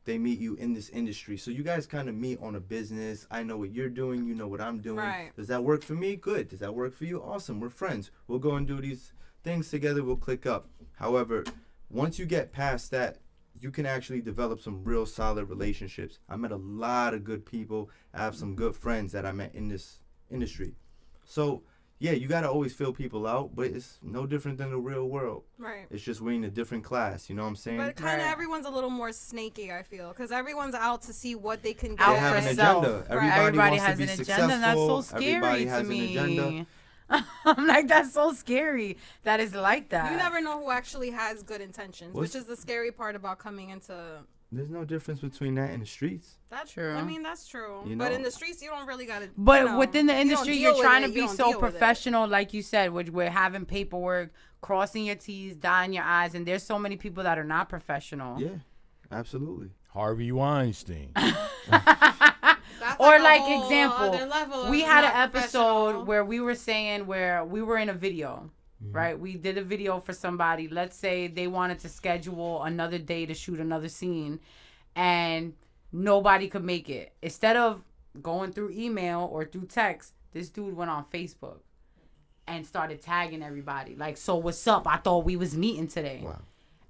S9: they meet you in this industry. So you guys kind of meet on a business. I know what you're doing. You know what I'm doing.
S3: Right.
S9: Does that work for me? Good. Does that work for you? Awesome. We're friends. We'll go and do these things together. We'll click up. However, once you get past that, you can actually develop some real solid relationships. I met a lot of good people. I have some good friends that I met in this industry. So, yeah, you gotta always fill people out, but it's no different than the real world.
S3: Right.
S9: It's just we're in a different class. You know what I'm saying?
S3: But kind of
S1: Right.
S3: everyone's a little more snaky, I feel, because everyone's out to see what they can
S9: They
S3: get.
S1: Out
S9: have
S1: for
S9: an
S1: self.
S9: agenda.
S1: Right. Everybody
S9: wants to
S1: has
S9: be
S1: an agenda, and that's so
S9: successful.
S1: scary
S9: Everybody
S1: to
S9: has
S1: me.
S9: an agenda.
S1: I'm like, that's so scary that it's like that.
S3: You never know who actually has good intentions,
S9: What's-
S3: which is the scary part about coming into.
S9: There's no difference between that and the streets.
S3: That's
S1: True.
S3: I mean, that's true.
S9: You
S3: But
S9: know.
S3: in the streets, you don't really got to.
S1: But within the
S3: you don't
S1: industry,
S3: deal
S1: you're
S3: with
S1: trying
S3: it,
S1: to
S3: you
S1: be
S3: don't
S1: so
S3: deal with it.
S1: professional, like you said, which we're having paperwork, crossing your T's, dotting your I's, and there's so many people that are not professional.
S9: Yeah, absolutely.
S4: Harvey Weinstein.
S3: That's
S1: Or
S3: a
S1: like
S3: whole
S1: example,
S3: other level of
S1: we had an
S3: not professional.
S1: episode where we were saying where we were in a video, right? We did a video for somebody. Let's say they wanted to schedule another day to shoot another scene, and nobody could make it. Instead of going through email or through text, this dude went on Facebook and started tagging everybody. Like, so what's up? I thought we was meeting today.
S9: Wow.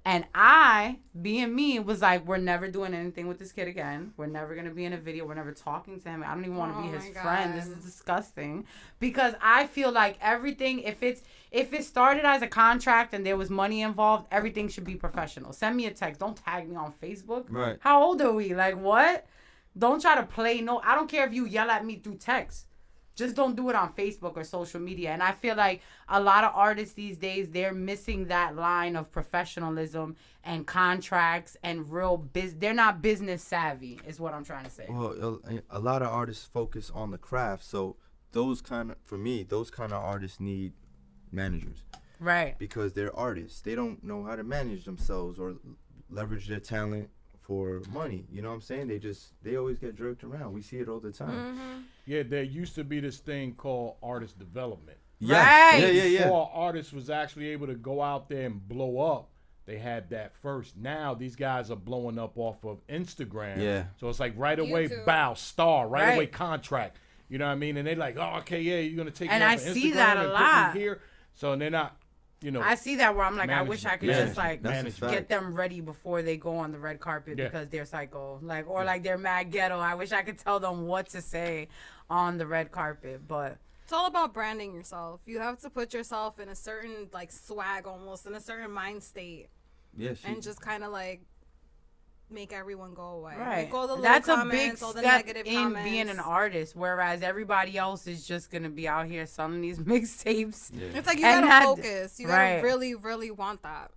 S1: And I, being me, was like, we're never doing anything with this kid again. We're never going to be in a video. We're never talking to him. I don't even want to be
S3: Oh
S1: his
S3: my
S1: friend. This
S3: God.
S1: is disgusting. Because I feel like everything, if it started as a contract and there was money involved, everything should be professional. Send me a text. Don't tag me on Facebook.
S9: Right.
S1: How old are we? Like, what? Don't try to play. No, I don't care if you yell at me through text. Just don't do it on Facebook or social media. And I feel like a lot of artists these days, they're missing that line of professionalism and contracts and real they're not business savvy, is what I'm trying to say.
S9: Well, a lot of artists focus on the craft, so those kind of artists need managers
S1: Right.
S9: because they're artists. They don't know how to manage themselves or leverage their talent for money. You know what I'm saying? They always get jerked around. We see it all the time.
S4: Yeah, there used to be this thing called artist development.
S1: Right.
S9: Yeah.
S4: Before artists was actually able to go out there and blow up, they had that first. Now these guys are blowing up off of Instagram.
S9: Yeah.
S4: So it's like right away,
S3: YouTube.
S4: bow, star, right
S1: Right.
S4: away contract. You know what I mean? And they like, oh, okay, yeah, you're gonna take
S1: And
S4: me
S1: I
S4: off of
S1: see
S4: Instagram
S1: that a
S4: and put me
S1: lot.
S4: here. So and they're not,
S1: I see that where I'm like, I wish I could
S9: Yeah.
S1: just like
S9: That's a fact.
S1: get them ready before they go on the red carpet
S4: Yeah.
S1: because they're psycho. Like, or like they're mad ghetto. I wish I could tell them what to say on the red carpet. But
S3: It's all about branding yourself. You have to put yourself in a certain like swag, almost in a certain mind state,
S9: Yeah,
S3: and just kind of like make everyone go away.
S1: right,
S3: Like, all the little
S1: that's a big
S3: comments, all the
S1: step
S3: negative
S1: in
S3: comments.
S1: being an artist. Whereas everybody else is just gonna be out here selling these mixtapes.
S3: It's like you
S1: And
S3: gotta
S1: had-
S3: focus. You
S1: right.
S3: gotta really, really want that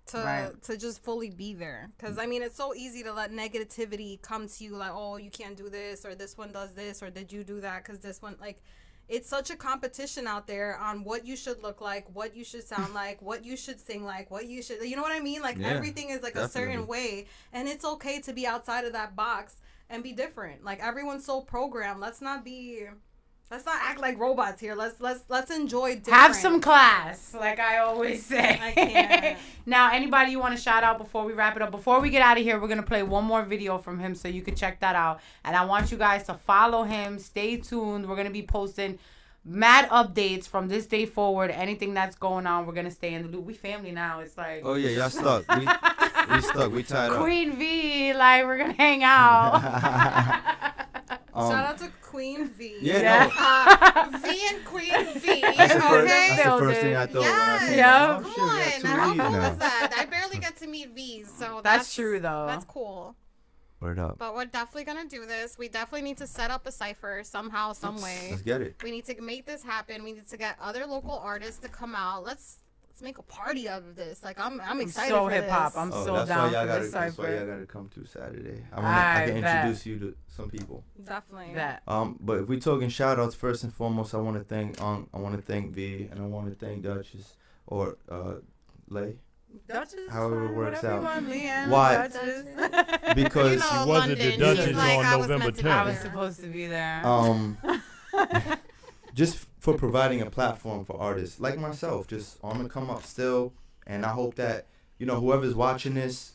S3: to
S1: Right.
S3: to just fully be there. Because I mean, it's so easy to let negativity come to you, like, oh, you can't do this, or this one does this, or did you do that? Because this one, like, it's such a competition out there on what you should look like, what you should sound like, what you should sing like, what you should, you know what I mean? Like,
S9: Yeah,
S3: everything is like a certain
S9: definitely.
S3: way, and it's okay to be outside of that box and be different. Like, everyone's so programmed. Let's not act like robots here. Let's enjoy different.
S1: Have some class, like I always say.
S3: I can't.
S1: Now, anybody you want to shout out before we wrap it up? Before we get out of here, we're going to play one more video from him so you can check that out. And I want you guys to follow him. Stay tuned. We're going to be posting mad updates from this day forward. Anything that's going on, we're going to stay in the loop. We family now. It's like
S9: Oh yeah, y'all stuck. We stuck. We tied up.
S1: Queen V, like we're going to hang out.
S3: Shout out to Queen V.
S9: Yeah, no.
S2: V and Queen V.
S9: That's the first,
S2: Okay.
S9: that's the first thing I thought when I
S2: Yes.
S9: said,
S1: Yeah.
S9: oh,
S2: Come
S9: shit, we got
S2: on.
S9: two
S2: How
S9: V's
S2: cool
S9: now.
S2: is that? I barely get to meet V's, so
S1: That's true, though.
S2: That's cool.
S9: Word up.
S2: But we're definitely gonna do this. We definitely need to set up a cipher somehow, some way.
S9: Let's get it.
S2: We need to make this happen. We need to get other local artists to come out. Let's make a party out of this. Like I'm excited
S1: so
S2: for
S1: hip hop.
S2: this.
S1: I'm
S9: Oh,
S1: so
S9: that's
S1: down
S9: why
S1: for
S9: y'all gotta.
S1: this
S9: That's why y'all
S1: cipher.
S9: gotta come to Saturday. I
S1: I
S9: can
S1: bet.
S9: introduce you to some people.
S3: Definitely.
S1: That.
S9: But if we're talking shout outs first and foremost, I want to thank V and I want to thank Duchess or Leigh.
S1: Duchess,
S9: However it works
S1: whatever you
S9: out.
S1: want, Leanne,
S9: Why?
S1: Duchess.
S9: Because
S2: You know,
S4: She wasn't the
S2: London,
S4: Duchess
S2: she's like,
S4: on
S2: I was
S4: November
S2: meant to be
S4: 10th.
S1: I was
S2: there.
S1: supposed to be there.
S9: just for providing a platform for artists like myself, just on the come up still, and I hope that whoever's watching this,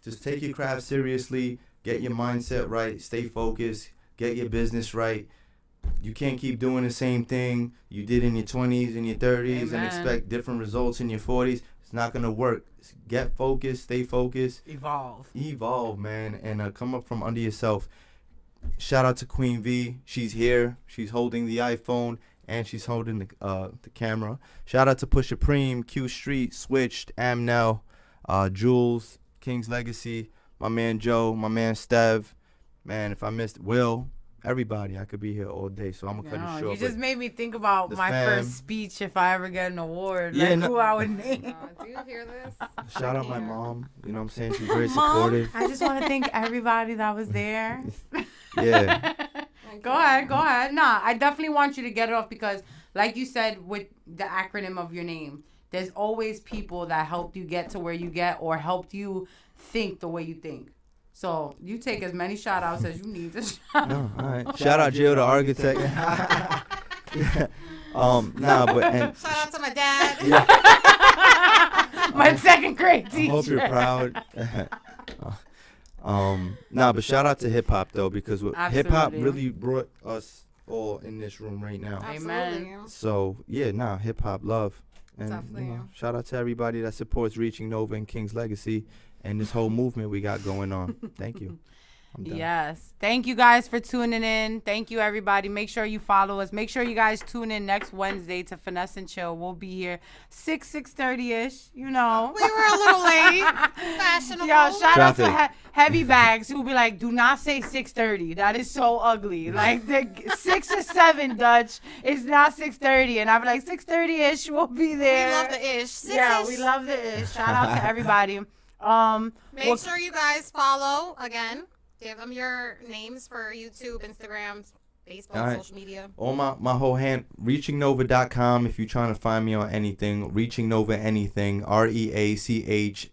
S9: just take your craft seriously, get your mindset right, stay focused, get your business right. You can't keep doing the same thing you did in your 20s and your 30s and
S1: Amen.
S9: expect different results in your 40s. It's not gonna work. Get focused, stay focused, evolve, man, and come up from under yourself. Shout out to Queen V. She's here. She's holding the iPhone, and she's holding the camera. Shout out to Pusha Preem, Q Street, Switched, Amnel, Jules, King's Legacy, my man Joe, my man Stev. Man, if I missed Will, everybody, I could be here all day, so I'm gonna cut it short.
S1: You just made me think about my first speech if I ever get an award.
S9: Yeah,
S1: like who I would name.
S3: Do you hear this?
S9: Shout out my mom. You know what I'm saying? She's very supportive.
S1: I just want to thank everybody that was there.
S9: Yeah.
S1: Go ahead. Nah, I definitely want you to get it off because, like you said, with the acronym of your name, there's always people that helped you get to where you get or helped you think the way you think. So you take as many shout outs as you need to shout.
S9: No, all right. Shout out Jill, the architect. Yeah.
S3: Shout out to my dad.
S1: My second grade teacher.
S9: I hope you're proud. But shout out to hip hop though, because hip hop really brought us all in this room right now.
S1: Amen.
S9: So hip hop love. And shout out to everybody that supports Reaching Nova and King's Legacy and this whole movement we got going on. Thank you. I'm done.
S1: Yes. Thank you guys for tuning in. Thank you, everybody. Make sure you follow us. Make sure you guys tune in next Wednesday to Finesse and Chill. We'll be here 6:30-ish, you know.
S3: We were a little late. Fashionable.
S1: Yo, shout out to Heavy Bags who be like, do not say 6:30. That is so ugly. Like, the 6 or 7, Dutch. It's not 6:30. And I be like, 6:30-ish, we'll be there.
S3: We love the ish.
S1: Yeah, we love the ish. Shout out to everybody.
S3: Make sure you guys follow again. Give them your names for YouTube, Instagram, Facebook, social media.
S9: All my whole hand, reachingnova.com if you're trying to find me on anything. Reaching Nova anything. REACHINGNOVA.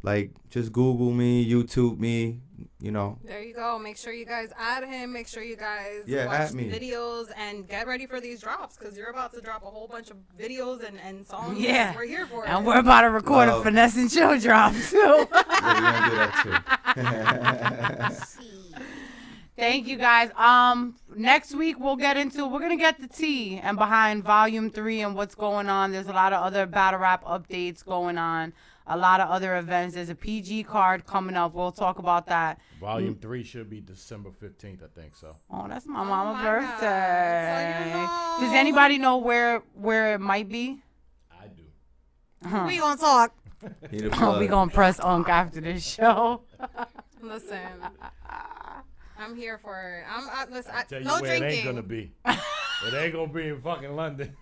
S9: Like, just Google me, YouTube me, you know.
S3: There you go. Make sure you guys add him. Make sure you guys
S9: watch
S3: the videos and get ready for these drops because you're about to drop a whole bunch of videos and songs.
S1: Yeah.
S3: We're here for it.
S1: And we're about to record a Finesse and Chill drop, too.
S9: Yeah, we're going to do that, too.
S1: Thank you, guys. Next week, we're going to get the tea and behind Volume 3 and what's going on. There's a lot of other battle rap updates going on. A lot of other events. There's a PG card coming up. We'll talk about that.
S4: Volume 3 should be December 15th, I think so.
S1: Oh, that's my mama's birthday. So you know. Does anybody know where it might be?
S4: I do.
S3: We gonna talk.
S1: We gonna press Unc after this show.
S3: Listen, I'm here for it. Listen,
S4: Tell you
S3: no
S4: where
S3: drinking.
S4: it ain't gonna be. It ain't gonna be in fucking London.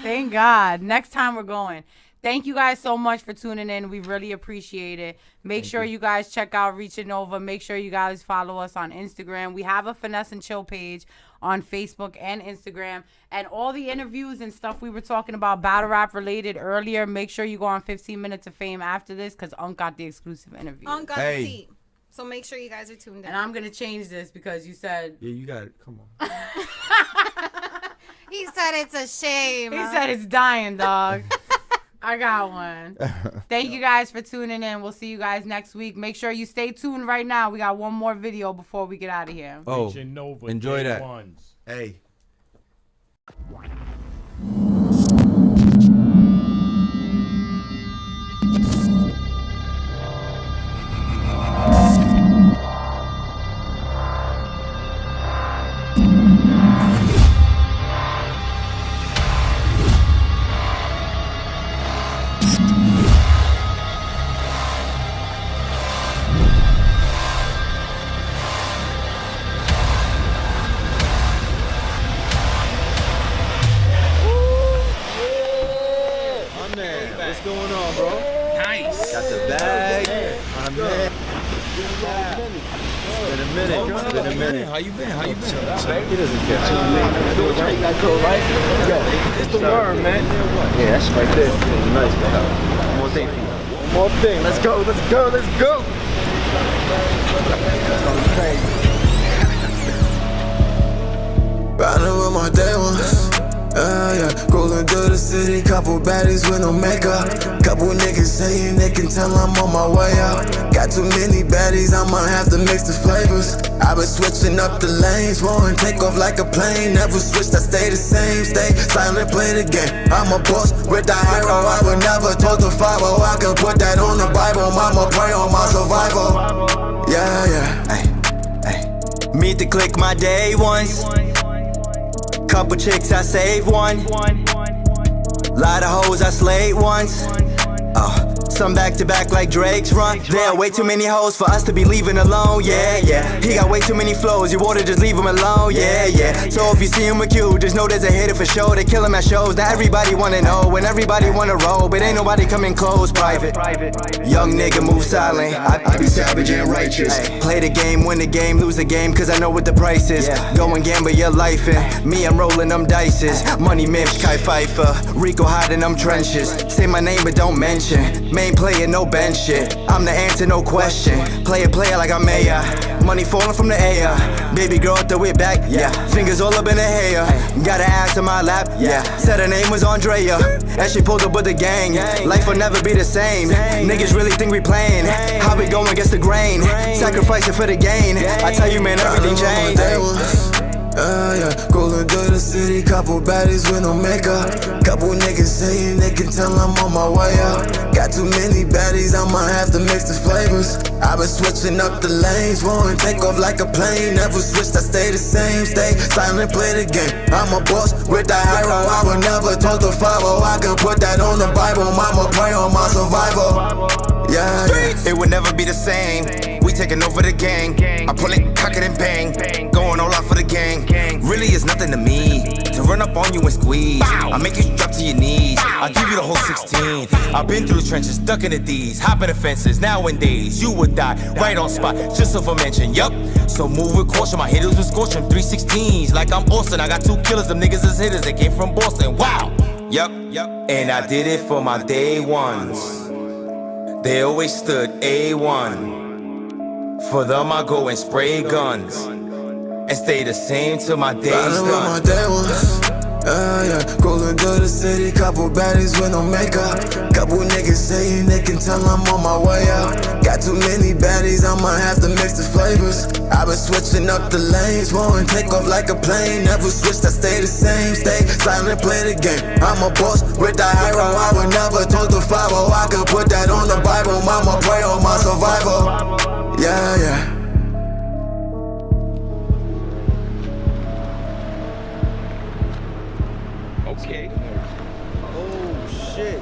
S1: Thank God. Next time we're going. Thank you guys so much for tuning in. We really appreciate it. Make sure you guys check out Reaching Nova. Make sure you guys follow us on Instagram. We have a Finesse and Chill page on Facebook and Instagram. And all the interviews and stuff we were talking about battle rap related earlier, make sure you go on 15 Minutes of Fame after this because Unc got the exclusive interview.
S3: Unc got the seat. So make sure you guys are tuned in.
S1: And I'm going to change this because you said...
S9: Yeah, you got it. Come on.
S3: He said it's a shame.
S1: He said it's dying, dog. I got one. Thank you guys for tuning in. We'll see you guys next week. Make sure you stay tuned right now. We got one more video before we get out of here.
S9: Oh,
S4: Nova,
S9: enjoy that.
S4: Ones.
S9: Hey. What's going on, bro?
S6: Nice.
S9: Got the bag. I'm there. It's been a minute.
S6: How you been?
S9: He doesn't care.
S6: It's the word, man.
S9: Yeah, that's right there. Nice, man. One more thing for you. One more thing. Let's go.
S10: Riding with my day ones. Yeah, cruising through the city, couple baddies with no makeup. Couple niggas saying they can tell I'm on my way out. Got too many baddies, I might have to mix the flavors. I been switching up the lanes, won't take off like a plane. Never switch, I stay the same. Stay silent, play the game. I'm a boss with the hero, I would never talk to 5-0. I can put that on the Bible, mama pray on my survival. Yeah, ay.
S8: Meet the click, my day ones. Couple chicks, I saved one. Lot of hoes, I slayed once. Some back to back like Drake's run. There are way too many hoes for us to be leaving alone, yeah, yeah. He got way too many flows, you oughta just leave him alone, yeah, yeah. So if you see him with you, just know there's a hitter for sure. They kill him at shows, now everybody wanna know, and everybody wanna roll, but ain't nobody coming close, private. Young nigga move silent, I be savage and righteous. Play the game, win the game, lose the game, cause I know what the price is. Go and gamble your life in, me I'm rolling them dices. Money Mish, Kai Pfeiffer, Rico hiding them trenches. Say my name but don't mention, main player, no bench shit. I'm the answer, no question. Player like I'm Mayor. Money falling from the air. Baby girl, throw it back, yeah. Fingers all up in her hair. Got her ass in my lap, yeah. Said her name was Andrea, and she pulled up with the gang. Life will never be the same. Niggas really think we playing. How we going against the grain? Sacrificing for the gain. I tell you, man, everything changed.
S10: Yeah, rolling through the city, couple baddies with no makeup. Couple niggas saying they can tell I'm on my way out. Got too many baddies, I might have to mix the flavors. I been switching up the lanes, won't take off like a plane. Never switched, I stay the same, stay silent, play the game. I'm a boss with the hero, I will never talk to 5-0. I can put that on the Bible, mama pray on my survival. Yeah,
S8: It would never be the same. We taking over the gang. I pull it, cock it and bang. Going all out for the gang. Really is nothing to me to run up on you and squeeze. I make you drop to your knees. I'll give you the whole 16. I've been through the trenches, ducking the D's, hopping the fences. Nowadays, you would die right on spot, just so for mention. Yup. So move with caution. My hitters will scorch them 316s like I'm Austin. I got 2 killers. Them niggas is hitters. They came from Boston. Wow. Yup. And I did it for my day ones. They always stood A1. For them I go and spray guns and stay the same till my days done.
S10: Yeah, rolling through the city, couple baddies with no makeup. Couple niggas saying they can tell I'm on my way out. Got too many baddies, I might have to mix the flavors. I been switching up the lanes, won't take off like a plane. Never switched, I stay the same, stay silent, play the game. I'm a boss with the hero, I would never talk to 5-0. I can put that on the Bible, mama pray on my survival. Yeah, yeah.
S6: Okay.
S9: Oh shit.